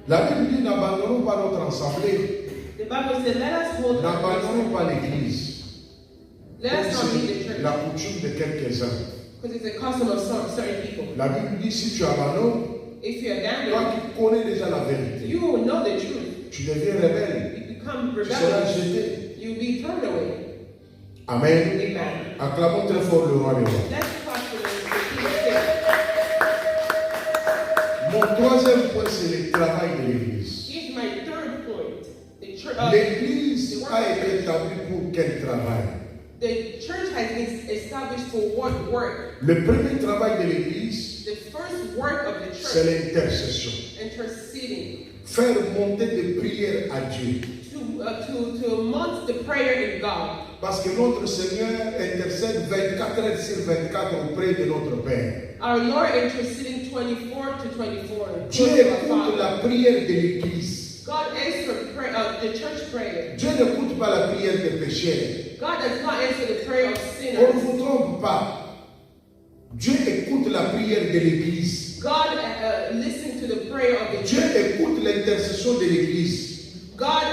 La Bible dit n'abandonnons pas notre assemblée, The Bible says, let us hold n'abandonnons pas l'église. Let us not leave the C'est church. la coutume de quelques-uns. Because it's a custom of certain people. La Bible dit si tu abandonnes, If you toi abandon, qui connais déjà la vérité, you will know the truth. tu deviens rebelle, You become tu seras rebellious. jeté. You will be thrown away. Amen. Amen. Acclamons très fort le roi des rois. Let's clap for the King of Kings. Mon troisième point, c'est le travail de l'église. Here's my third point. The church, L'église a été établie pour quel travail? the church has been established for what work? Le premier travail de l'église, The first work of the c'est church, l'intercession. interceding, Faire monter des prières à Dieu. to mount the prayer in God. Parce que notre Seigneur intercède 24 heures sur 24 auprès de notre Père. Our Lord interceding 24 to 24. Dieu close to our écoute Father. la prière de l'église. God answered the church prayer. Dieu n'écoute pas la prière des pécheurs. God does not answer the prayer of On ne sinners. vous trompe pas. Dieu écoute la prière de l'église. God listens to the prayer of the Dieu church. écoute l'intercession de l'église. God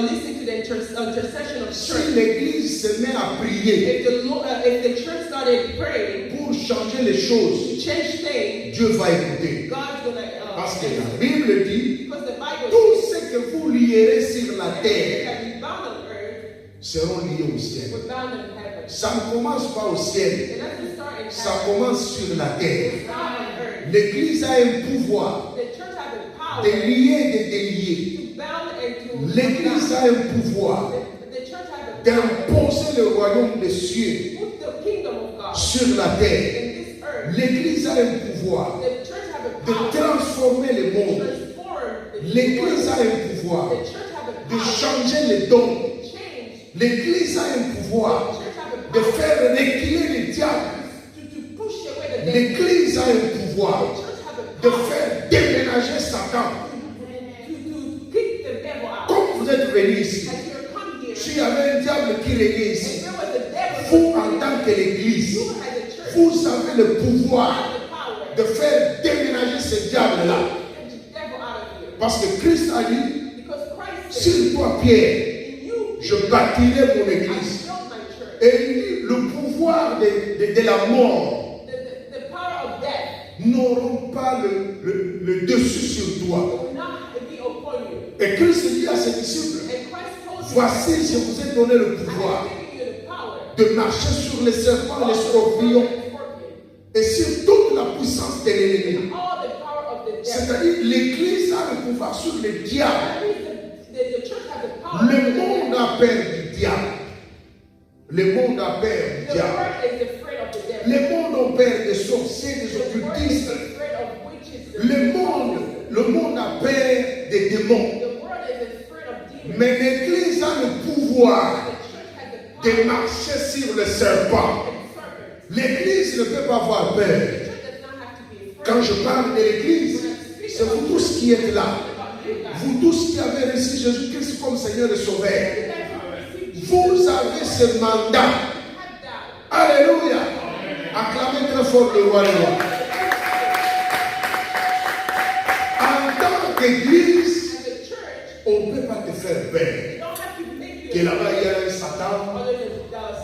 listens to the intercession of the Si church. l'église se met à prier If the church started praying pour changer les choses, to change things, Dieu va écouter. God's gonna. Parce que la Bible dit, Because the Bible tout says ce que vous lierez sur la terre that we bound on earth, seront liés au ciel. we're bound in heaven. Ça ne commence pas au ciel, It doesn't start in ça heaven. commence sur la terre. It's not on earth. L'église a un pouvoir The church has the power de lier et de délier. to bound and to. L'église a un pouvoir The church has the power d'imposer le royaume des cieux to put the kingdom of God sur la terre. in this earth. L'église a un pouvoir The church has the de power transformer le to monde. transform the L'église a world. un pouvoir The church has the de power changer les dons. to change. L'église a un The pouvoir church has the de power faire reculer le diable. to push away the devil. L'église a un The pouvoir church has the de power faire déménager Satan. to kick the devil out. Comme vous êtes venus ici, As you come here, s'il y avait un diable qui régnait if ici, there was a devil, vous en tant que l'église, you as a church vous avez le pouvoir have the power de faire déménager ce diable-là. to get the devil out of here. Parce que Christ a dit, Because Christ said, sur toi Pierre, in you, je bâtirai mon I église. built my church. Et il dit, le pouvoir de la mort The power of death n'auront pas le dessus sur toi. will not be upon you. Et Christ dit à ses disciples, And Christ Voici, je vous ai donné le I pouvoir have given you the power de marcher sur les serpents et les scorpions et sur toute la puissance de l'ennemi. all the power of the devil. C'est-à-dire, l'Église a le pouvoir sur le diable. That means the church has the power. Le monde a peur du diable. Le monde a peur du The diable. world is afraid of the devil. Le monde a peur des sorciers, des The world is occultistes. afraid of witches. Le monde a peur des démons. The world is afraid of demons. Mais l'Église a le pouvoir The church has the de power marcher sur le serpent. and serpents. L'Église ne peut pas avoir peur. The church does not have to be afraid. Quand je parle de l'Église, c'est vous tous qui êtes là. Vous tous qui avez reçu Jésus-Christ comme Seigneur et Sauveur. Vous avez ce mandat. Alléluia. Acclamez très fort le roi des rois. En tant qu'Église, on ne peut pas te faire peur. Que là-bas il y a un Satan,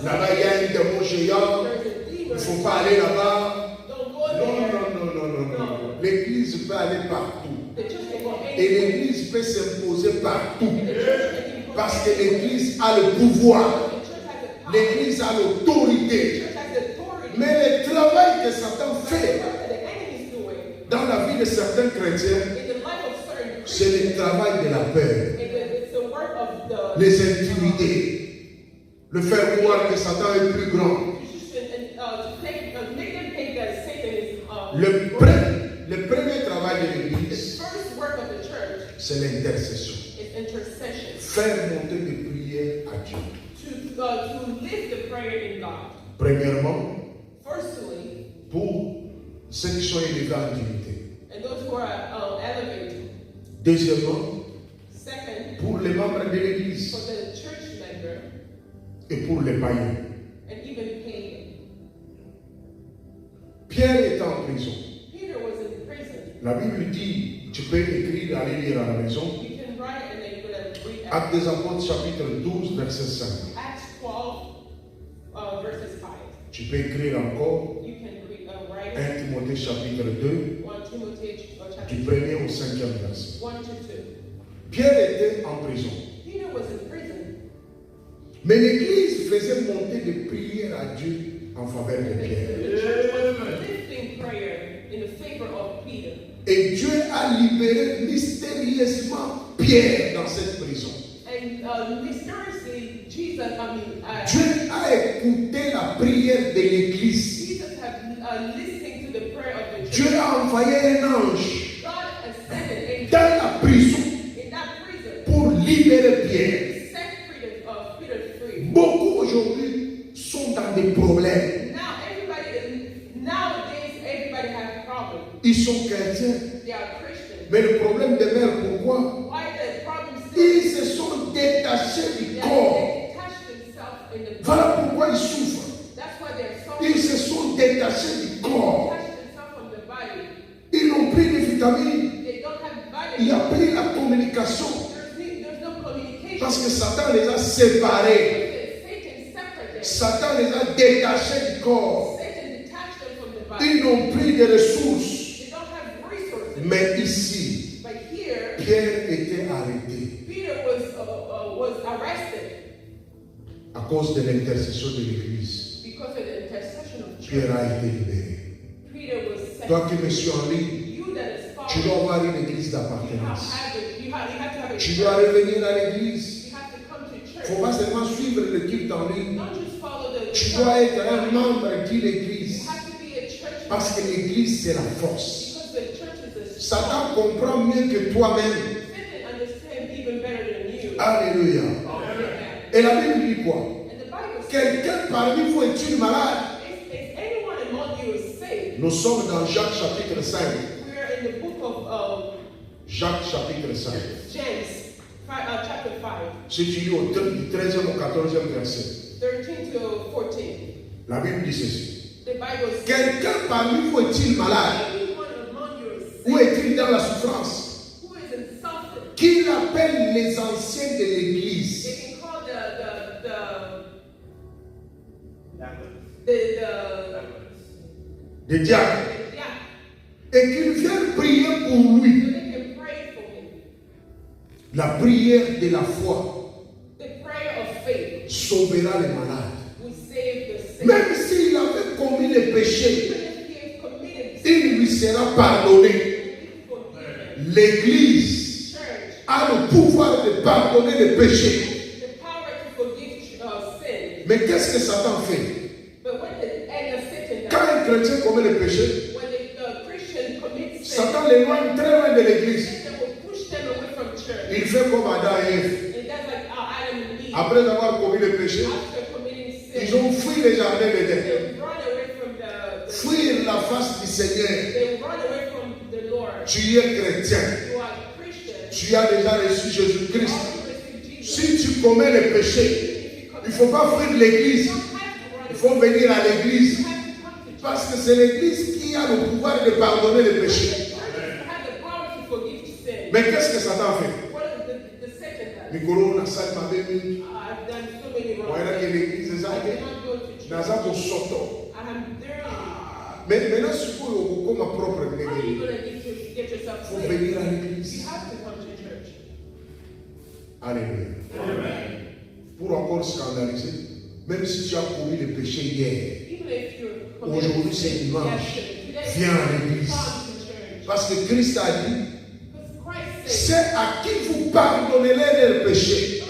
là-bas il y a un démon géant, il ne faut pas aller là-bas. Non. L'Église peut aller partout. Et l'Église peut s'imposer partout. Parce que l'Église a le pouvoir. L'Église a l'autorité. Mais le travail que Satan fait dans la vie de certains chrétiens, c'est le travail de la peur. Les intimider. Le faire croire que Satan est plus grand. Le premier travail de l'Église, c'est l'intercession. Faire monter des prières à Dieu. To lift the prayer in God. Premièrement, Firstly, pour ceux qui sont élevés en dignité. and those who are elevated. Deuxièmement, Second, pour les membres de l'Église for the church member et pour les païens. and even pagan. Pierre était en prison. Peter was in prison. La Bible dit, tu peux écrire, aller lire à la maison. You can write and then you're going to read Actes des Apôtres chapitre 12 verset 5. Acts 12, verses 5. Tu peux écrire encore You can write 1 Timothée chapitre 2 1 Timothy chapter du 1er au 5e verset. 1 to 2. Pierre était en prison. Peter was in prison. Mais l'Église faisait monter des prières à Dieu en faveur de The Pierre. church was lifting prayer in the favor of Peter. Et Dieu a libéré mystérieusement Pierre dans cette prison. And mysteriously, Dieu a écouté la prière de l'Église. Jesus have listening to the prayer of the church. Dieu a envoyé un ange God ascended angels dans la prison in that prison pour libérer Pierre. to set Peter free. Beaucoup aujourd'hui sont dans des problèmes. Nowadays, everybody has problems. Ils sont chrétiens. They are Christians. Mais le problème demeure pourquoi? Why the problem Ils still? se sont détachés du They corps. detach themselves in the Voilà body. pourquoi ils souffrent. That's why they're Ils suffering. se sont détachés du corps. Detach themselves from the body. Ils n'ont pris de vitamines. They don't have Il n'y a vitamins. plus la communication. There's no communication. Parce que Satan les a séparés. Satan separated them. Satan les a détachés du corps. Satan detached them from the body. Ils n'ont plus de ressources. They don't have resources. Mais ici, But here, Pierre était arrêté Peter was arrested à cause de l'intercession de l'Église. because of the intercession of Pierre church. a été libéré. Peter was set. Toi qui me suis en ligne, You that is tu following, dois avoir une église you have d'appartenance. you have to have a Tu church. dois revenir à l'église. You have to come to Il ne church. faut pas seulement suivre le culte en ligne. Don't just follow the Tu church. dois être un membre de You l'église. have to be a church Parce que l'église, c'est la force. because the church is a Satan comprend mieux que toi-même. Satan understands even better than you. Alléluia. Amen. Et la Bible dit quoi? And the Bible says, Quelqu'un parmi vous est-il malade? is anyone among you is saved? Nous sommes dans Jacques chapitre 5. We are in the book of Jacques chapitre 5. James, chapter 5, Si tu lis du 13e au 14e verset, 13 to 14. la Bible dit ceci. The Bible says, Quelqu'un parmi vous est-il malade? anyone among you is Ou saved? est-il dans la souffrance? Who is in suffering? Qu'il appelle les anciens de l'église. They can call the Des diacres. yeah, Et qu'ils viennent prier pour lui. so they can pray for him. La prière de la foi. The sauvera les malades. We save the sick. Même s'il avait commis les péchés, Even if he has committed sin, il lui sera pardonné. he forgiven. L'Église Church, a le pouvoir de pardonner les péchés. the power to forgive sin. Mais qu'est-ce que Satan fait? But when the end of Satan Quand does, un chrétien commet le péché, when the Christian commits sin, Satan l'éloigne très loin de l'Église. Satan will push them away from church. Il fait comme Adam et Ève. And that's like Adam and Eve. Après avoir commis le péché, After committing sin, ils ont fui le jardin d'Éden. they run away from the Fuir la face du Seigneur. they run away from the Lord. Tu es chrétien. You are Christian. Tu as déjà reçu Jésus-Christ. You receive Jesus. Si tu commets le péché, il ne faut pas fuir l'Église. You don't have to Il run faut venir à l'Église. You have to come to church. Parce que c'est l'Église qui a le pouvoir de pardonner les péchés. The church has the power to forgive sin. Mais qu'est-ce que Satan fait? What is the Satan does? Mikoro na salma bemi. I've done so many wrong Voilà que things. l'Église est I allée. cannot go to church. Naza ko soto. I'm dirty. Mais maintenant, ce qu'il faut comme ma propre How are you église. going to get yourself Il faut clean? venir à You l'église. have to come to church. Alléluia. Amen. Pour encore scandaliser, même si tu as commis le péché hier, Even if you're Aujourd'hui, c'est dimanche. Viens à l'église. parce que Christ a dit, c'est à qui vous pardonnerez leurs péchés,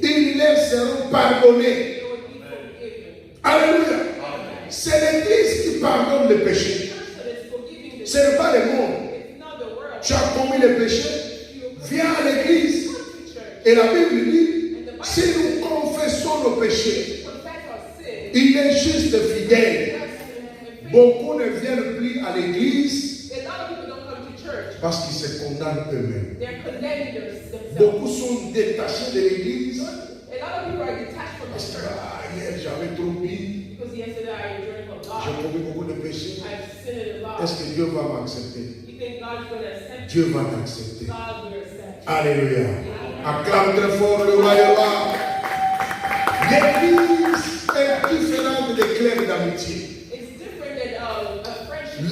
ils leur seront pardonnés. Alléluia. C'est l'église qui pardonne les péchés. Ce n'est pas le monde. Tu as commis les péchés, viens à l'église. Et la Bible dit, si nous confessons nos péchés, il est juste fidèle. Beaucoup ne viennent plus à l'église parce qu'ils se condamnent eux-mêmes. Beaucoup sont détachés de l'église. Parce que hier j'avais trop bu, j'ai commis beaucoup de péchés. Est-ce que Dieu va m'accepter? Dieu va t'accepter. Alléluia. Acclame très fort le roi des rois. L'église est différente des clercs d'amitié.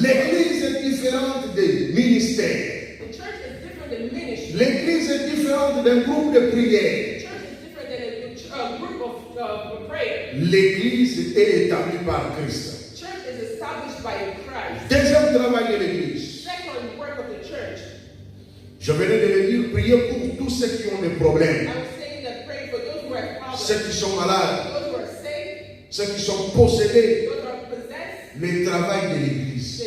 L'église est différente des ministères. L'église est différente d'un groupe de prière. L'église est établie par Christ. Deuxième travail de l'église. Je venais de le dire, priez pour tous ceux qui ont des problèmes. Ceux qui sont malades. Ceux qui sont possédés. Le travail de l'église,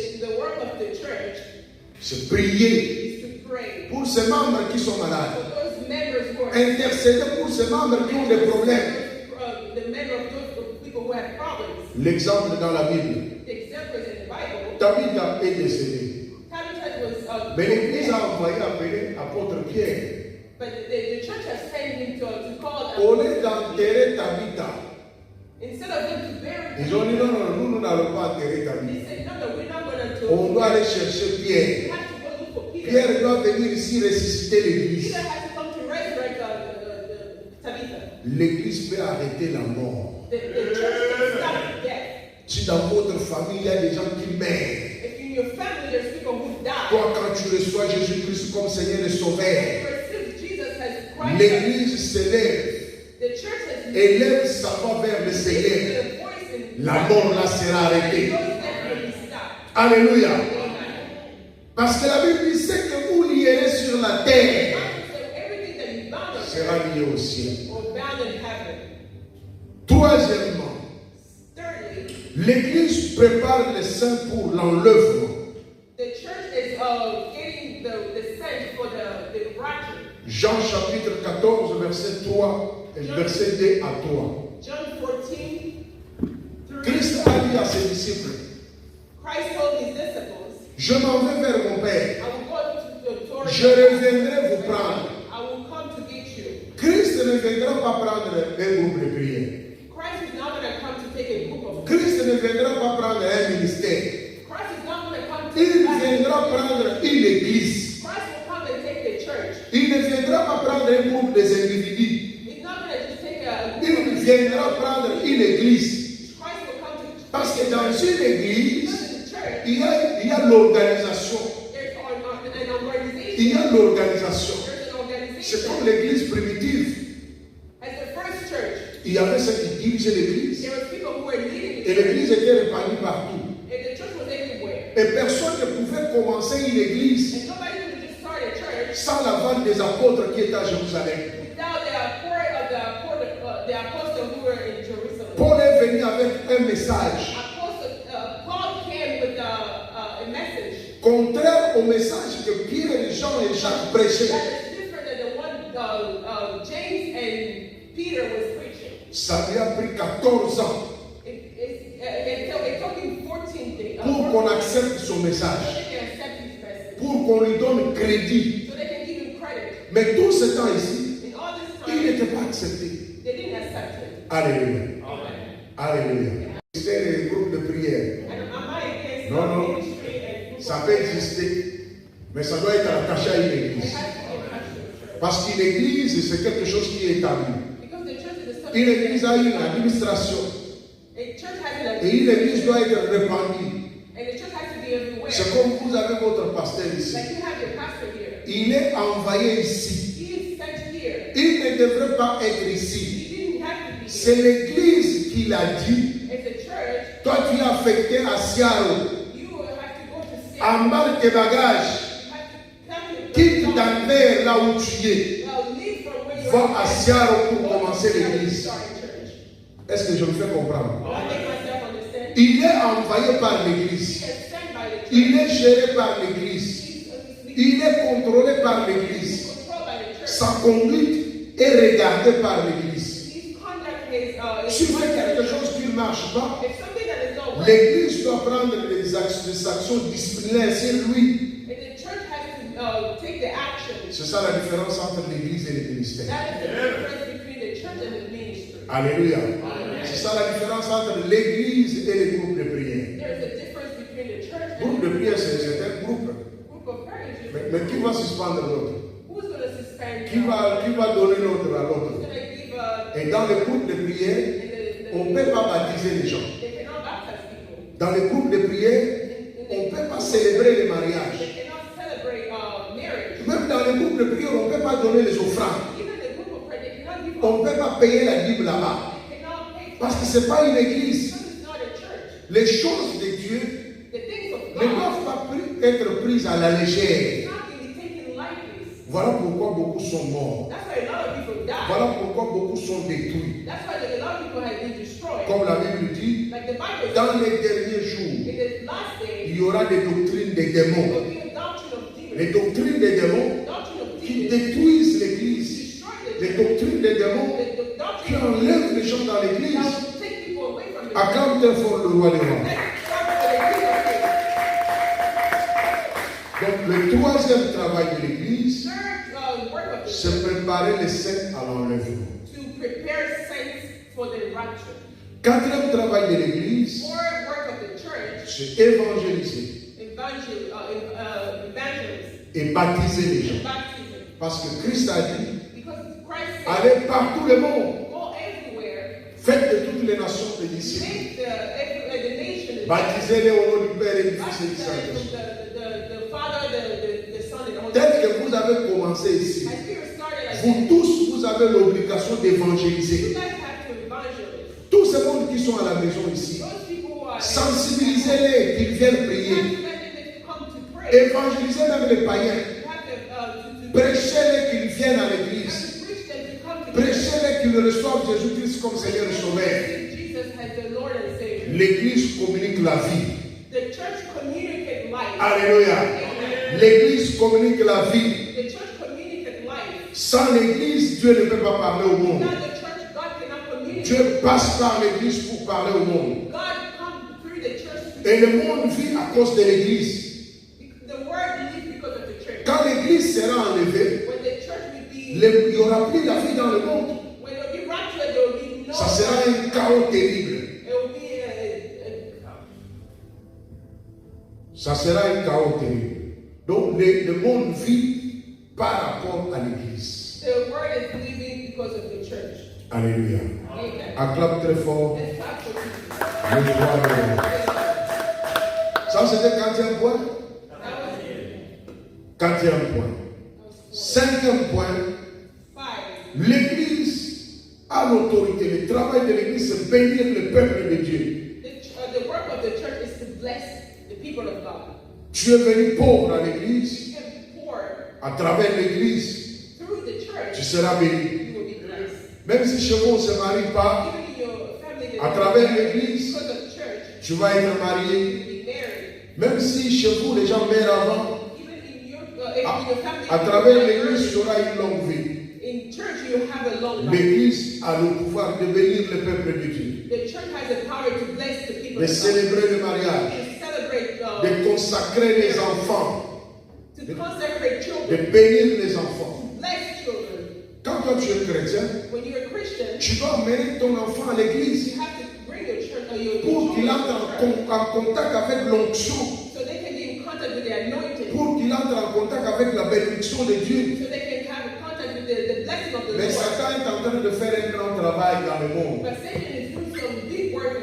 c'est prier pour ces membres qui sont malades. Intercéder pour ces membres qui ont des problèmes. L'exemple dans la Bible, Tabitha est décédée. Mais l'église a envoyé appeler apôtre Pierre. Au lieu d'enterrer Tabitha, ils ont dit non, nous n'allons pas enterrer Tabitha. On doit aller chercher Pierre. Pierre doit venir ici ressusciter l'église. L'église peut arrêter la mort. Si dans votre famille il y a des gens qui meurent, toi quand tu reçois Jésus-Christ comme Seigneur et Sauveur, l'église s'élève et lève sa voix vers le Seigneur. La mort là sera arrêtée. Alléluia. Parce que la Bible dit ce que vous lierez sur la terre sera lié au ciel. Troisièmement, l'église prépare les saints pour l'enlèvement. Jean chapitre 14, verset 3 et verset 2 à 3. Christ a dit à ses disciples, je m'en vais vers mon Père. Je reviendrai vous prendre. Christ ne viendra pas prendre un groupe de prière. Christ ne viendra pas prendre un ministère. Il viendra prendre une église. Il ne viendra pas prendre un groupe des individus. Il viendra prendre une église. Parce que dans une église, il y a l'organisation. Il y a l'organisation. C'est comme l'église primitive. dirigeaient l'église. There were people who were leading the Et church, l'église était répandue partout. and the church was everywhere. Et personne ne pouvait commencer une église And nobody could just start a church sans l'aval des apôtres qui étaient à Jérusalem. without the apostle who were in Jerusalem. Paul est venu avec un message Paul came with a message contraire au message que Pierre, Jean et Jacques prêchaient. that is different than the one James and Peter was preaching. Ça lui a pris 14 ans It took him 14 days pour qu'on accepte son so message, they can accept his message, pour qu'on lui donne crédit. so they can give him credit. Mais tout ce temps ici, In all this il time, n'était pas accepté. they didn't accept him. Alléluia. Amen. Alléluia. C'était les groupes de prière. And am I against No, no. ministry and group Ça of peut prayer? exister, mais ça doit être attaché à une It église. has to be attached to the church. Parce qu'une église, c'est quelque chose qui est établi. Because the church is a Une subject. église a une administration. A church has an Et une église doit être répandue. and the church has to be everywhere. C'est comme vous avez votre pasteur ici. Like you have your pastor here. Il est envoyé ici. He is sent here. Il ne devrait pas être He ici. didn't have to be C'est here. l'église qui l'a dit. It's the church. Toi, tu es affecté à Siaro. You will have to go to Seattle. Emballe tes bagages. You have to come to Quitte Denver, là où tu es. leave from where you Va à Siaro pour Go to commencer Seattle to l'église. start a church. Est-ce que je me fais comprendre? Do I make myself understand? Il est envoyé par He l'église. is sent by the church. Il est géré par l'église. He's Il est contrôlé par l'église. controlled by the church. Sa conduite est regardée par l'église. His conduct is Si fait quelque chose qui ne marche pas, if something that is not working, l'église doit prendre des actions disciplinaires sur lui. and the church has to take the action. C'est ça la différence entre l'église et le ministère. That is the difference between the church and the ministry. Alléluia. C'est ça la différence entre l'église et les groupes de prière. There is a difference between the church Groupe and de prière, c'est un groupe. the group of prayer. Mais qui va suspendre l'autre? Who's going to suspend? Qui va donner l'autre à Who's l'autre? going to give Et dans les groupes de prière, on ne peut pas baptiser les gens. they cannot baptize people. Dans les groupes de prière, on ne peut pas célébrer les mariages. They cannot celebrate marriage. Même dans les groupes de prière, on ne peut pas donner les offrandes. Even the group of prayer, they cannot give On ne peut pas payer la Bible là-bas. They cannot pay Parce que ce n'est pas une église. because it's not a church. Les choses de Dieu The things of ne God doivent pas être prises à la légère. cannot be taken lightly. Voilà pourquoi beaucoup sont morts. That's why a lot of people die. Voilà pourquoi beaucoup sont détruits. That's why a lot of people have been destroyed. Comme la Bible dit, Like the Bible says, dans les derniers jours, in the last day, il y aura des doctrines des there démons. will be a doctrine of demons. Les doctrines des démons Doctrine of qui demons détruisent l'église. destroy the Les church. doctrines des démons The qui doctrine enlèvent les gens dans that l'église. will take people away from the Acclame très fort le roi des rois. Let's start with the King of Kings. Donc le troisième travail de l'église, Third work of the c'est church préparer les saints à l'enlèvement. to prepare saints for the rapture. Quatrième travail de l'église, Fourth work of the church, c'est évangéliser evangelism, et baptiser les gens. baptism. Parce que Christ a dit, Because Christ said, allez par tout le monde, go everywhere, faites de toutes les nations des disciples, make the nation, baptisez-les au nom du Père et du Fils et baptize du Saint-Esprit. the Father, the Son, and the Holy Tel Spirit. que vous avez commencé ici, As we were started like vous that, tous, vous avez l'obligation you d'évangéliser. guys have to evangelize. Tous ces mondes qui sont à la maison ici, Those people who are sensibilisez-les qu'ils viennent you prier. have to let them come to pray. Évangelisez même les païens. You have to Prêchez-les qu'ils viennent à you l'église. have to preach them to come to church. Prêchez-les qu'ils reçoivent Jésus-Christ comme Seigneur et Sauveur. Jesus as the Lord and Savior. L'église communique la vie. The church communicate life. Alléluia. Amen. L'église communique la vie. The church communicate life. Sans l'église, Dieu ne peut pas parler au monde. Without the church, God cannot communicate. Dieu passe par l'église pour parler au monde. God comes through the church. To Et le monde vit à cause de l'église. the word lives because of the church. Quand l'église sera enlevée, When the church will be, il n'y aura plus la vie dans le monde. when it will be raptured, there will be no. Ça sera un chaos terrible. It will be Ça sera un chaos terrible. Donc le monde vit par rapport à l'église. the word is living because of the church. Alléluia. Amen. Acclame très fort. Let's clap for Jesus. Le roi des rois. Ça, c'était le 4e point. That was 4e point. 5e point. 5. L'église a pas l'autorité. Le travail de l'église, c'est bénir le peuple de Dieu. The work of the church is to bless the people of God. Tu es venu pauvre à l'église. You can pour À travers l'église, through the church. tu seras béni. You will be blessed. Même si chez vous on ne se marie pas, Even in your family, à travers l'église, because of church, tu vas être marié. you'll be married. Même si chez vous les gens meurent avant, Even in your family, à travers l'église, tu auras une longue vie. in church, you have a long life. L'église a le pouvoir de bénir le peuple de Dieu, The church has the power to bless the people de of God. célébrer le mariage, To celebrate, de consacrer les enfants, to consecrate de children, bénir les enfants. bless children. Quand toi tu es chrétien, When you're a Christian, tu dois amener ton enfant à l'église you have to bring your church or your pour qu'il children entre to church, en contact avec l'onction, so they can be in contact with the anointing, pour qu'il entre en contact avec la bénédiction de Dieu. so they can have contact with the blessing of the Mais Lord. Satan est en train de faire un grand travail dans le monde. But Satan is doing some big work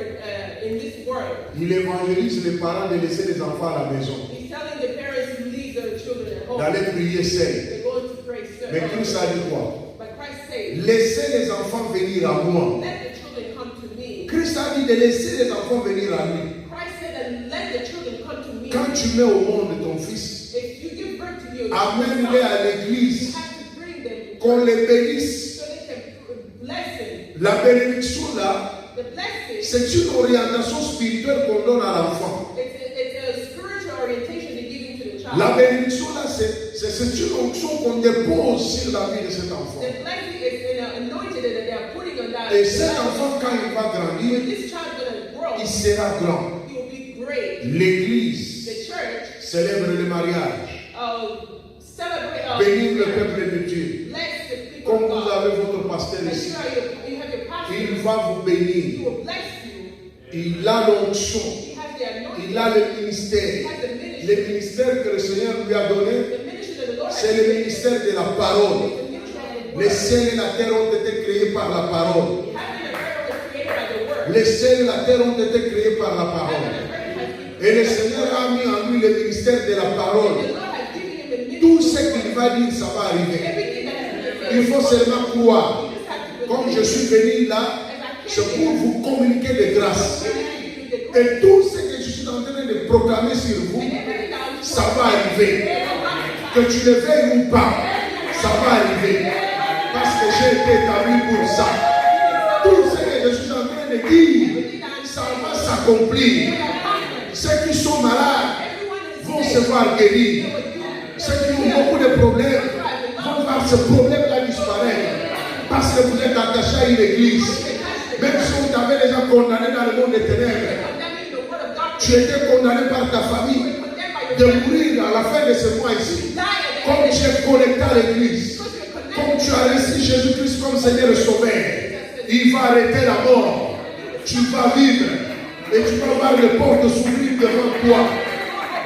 in this world. Il évangélise les parents de laisser les enfants à la maison, He's telling the parents to leave their children at home. d'aller prier seul. They're going to pray. Mais Christ a dit quoi? But Christ said, Laissez les enfants venir à moi. let the children come to me. Christ a dit de laisser les enfants venir à lui. Christ said that let the children come to me. Quand tu mets au monde ton fils, If you give birth to your amène-les à you l'église, have to bring them qu'on les bénisse. so they can bless him. La bénédiction là, The blessing, c'est une orientation spirituelle qu'on donne à l'enfant. it's a spiritual orientation they're giving to the child. La bénédiction là, c'est une onction qu'on dépose sur la vie de cet enfant. The blessing is an anointing that they are putting on that. Et cet enfant, quand il va grandir, When this child is going to grow, il sera grand. he will be great. L'église The church célèbre le mariage, celebrate, bénir le peuple de Dieu. bless the people Comme of vous God. avez votre pasteur As ici, you have your pastor, il va vous bénir. he will bless you. Il a l'onction, He has the anointing. il a le He ministère. has the ministry. Le ministère que le Seigneur lui a donné, The ministry that the Lord has c'est le given. ministère de la parole. The ministry of the Les word. ciels et la terre ont été créés par la parole. Heaven and earth was created by the word. Les ciels et la terre ont été créés par la Heaven parole. and earth has been Et le Seigneur a mis en lui le ministère de la parole. The Lord has given him the ministry. Tout ce qu'il va dire, ça va arriver. Everything that has Il been faut seulement croire. You just have to Comme believe. je suis venu là, c'est pour vous communiquer des grâces. Et tout ce que je suis en train de proclamer sur vous, ça va arriver. Que tu le veuilles ou pas, ça va arriver. Parce que j'ai été établi pour ça. Tout ce que je suis en train de dire, ça va s'accomplir. Ceux qui sont malades vont se voir guérir. Ceux qui ont beaucoup de problèmes vont voir ce problème-là disparaître. Parce que vous êtes attachés à une église. Même si on t'avait déjà condamné dans le monde des ténèbres, tu étais condamné par ta famille de mourir à la fin de ce mois ici. Comme tu es connecté à l'église, comme tu as reçu Jésus-Christ comme Seigneur et Sauveur, il va arrêter la mort. Tu vas vivre et tu vas voir les portes s'ouvrir devant toi.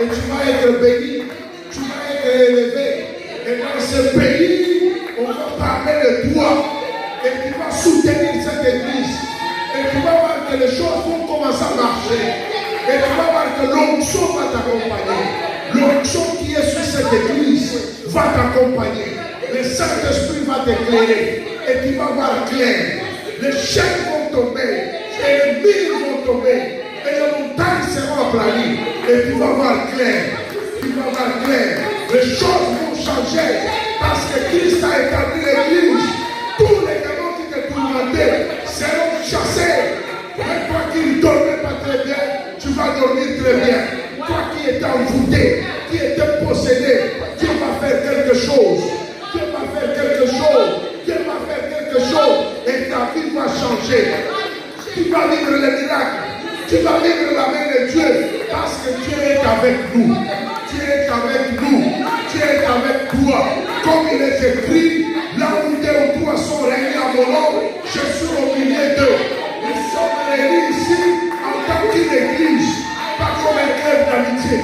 Et tu vas être béni, tu vas être élevé. Et dans ce pays, on va parler de toi. Et tu vas soutenir cette église. Et tu vas voir que les choses vont commencer à marcher. Et tu vas voir que l'onction va t'accompagner. L'onction qui est sur cette église va t'accompagner. Le Saint-Esprit va t'éclairer. Et tu vas voir clair. Les chaînes vont tomber. Et les murs vont tomber. Et les montagnes seront aplanies. Et tu vas voir clair. Tu vas voir clair. Les choses vont changer. Parce que Christ a établi l'église. Tous les démons qui te tourmentaient seront chassés. Et toi qui ne dormais pas très bien, tu vas dormir très bien. Toi qui étais envoûté, qui étais possédé, Dieu va faire quelque chose. Dieu va faire quelque chose. Dieu va faire quelque chose. Et ta vie va changer. Tu vas vivre le miracle. Tu vas vivre la main de Dieu. Parce que Dieu est avec nous. Dieu est avec nous. Dieu est avec toi. Comme il est écrit, là où 2 ou 3 sont réunis à mon nom, je suis au milieu d'eux. Nous sommes réunis ici en tant qu'une église, pas comme un club d'amitié,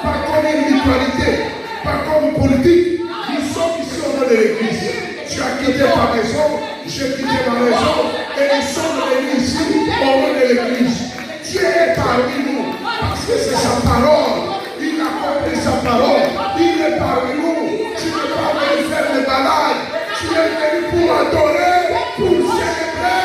pas comme une mutualité, pas comme une politique. Nous sommes ici au nom de l'église. Tu as quitté ta maison, j'ai quitté ma maison, et nous sommes réunis ici au nom de l'église. Dieu est parmi nous, parce que c'est sa parole. Il a compris sa parole. Il est parmi nous. Tu n'es pas venu faire le malade. Tu es venu pour adorer, pour célébrer.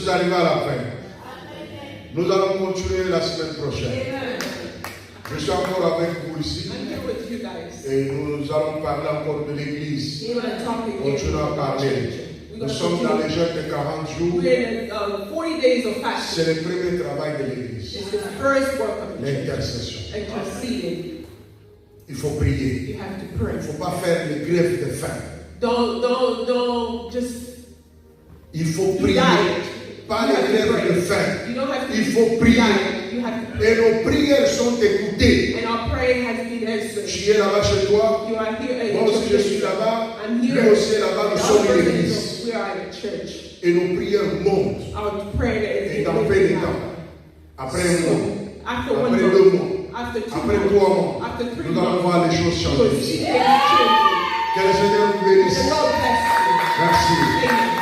suis arrivé à la fin. Nous allons continuer la semaine prochaine. Amen. Je suis encore avec vous ici. I'm here with you guys. Et nous allons parler encore de l'église. We're going to talk again. Continuons à parler. Nous sommes dans les jeûnes de 40 jours. We're in 40 days of fasting. C'est le premier travail de l'église. It's the first work of the church. L'intercession. Interceding. Il faut prier. You have to pray. Il ne faut pas faire les grèves de faim. Don't just Il faut do prier. diet. Pas You have les to grèves de pray. faim. You don't have to Il faut prier. diet. You have to pray. Et nos prières sont écoutées. And our prayer has been answered. Tu es là-bas chez toi. You are here. Moi aussi je suis là-bas. I'm Lui here. aussi est là-bas. Nous sommes une église. We are in a church. Et nos prières montent. Our prayer Et is dans peu de temps. Après un mois. After one Après month. 2 mois. After 2 Après months. 3 mois. After 3 Nous allons months. voir les choses You will changer. see things changing. Que le Seigneur vous bénisse. The Lord bless you. Merci. Amen.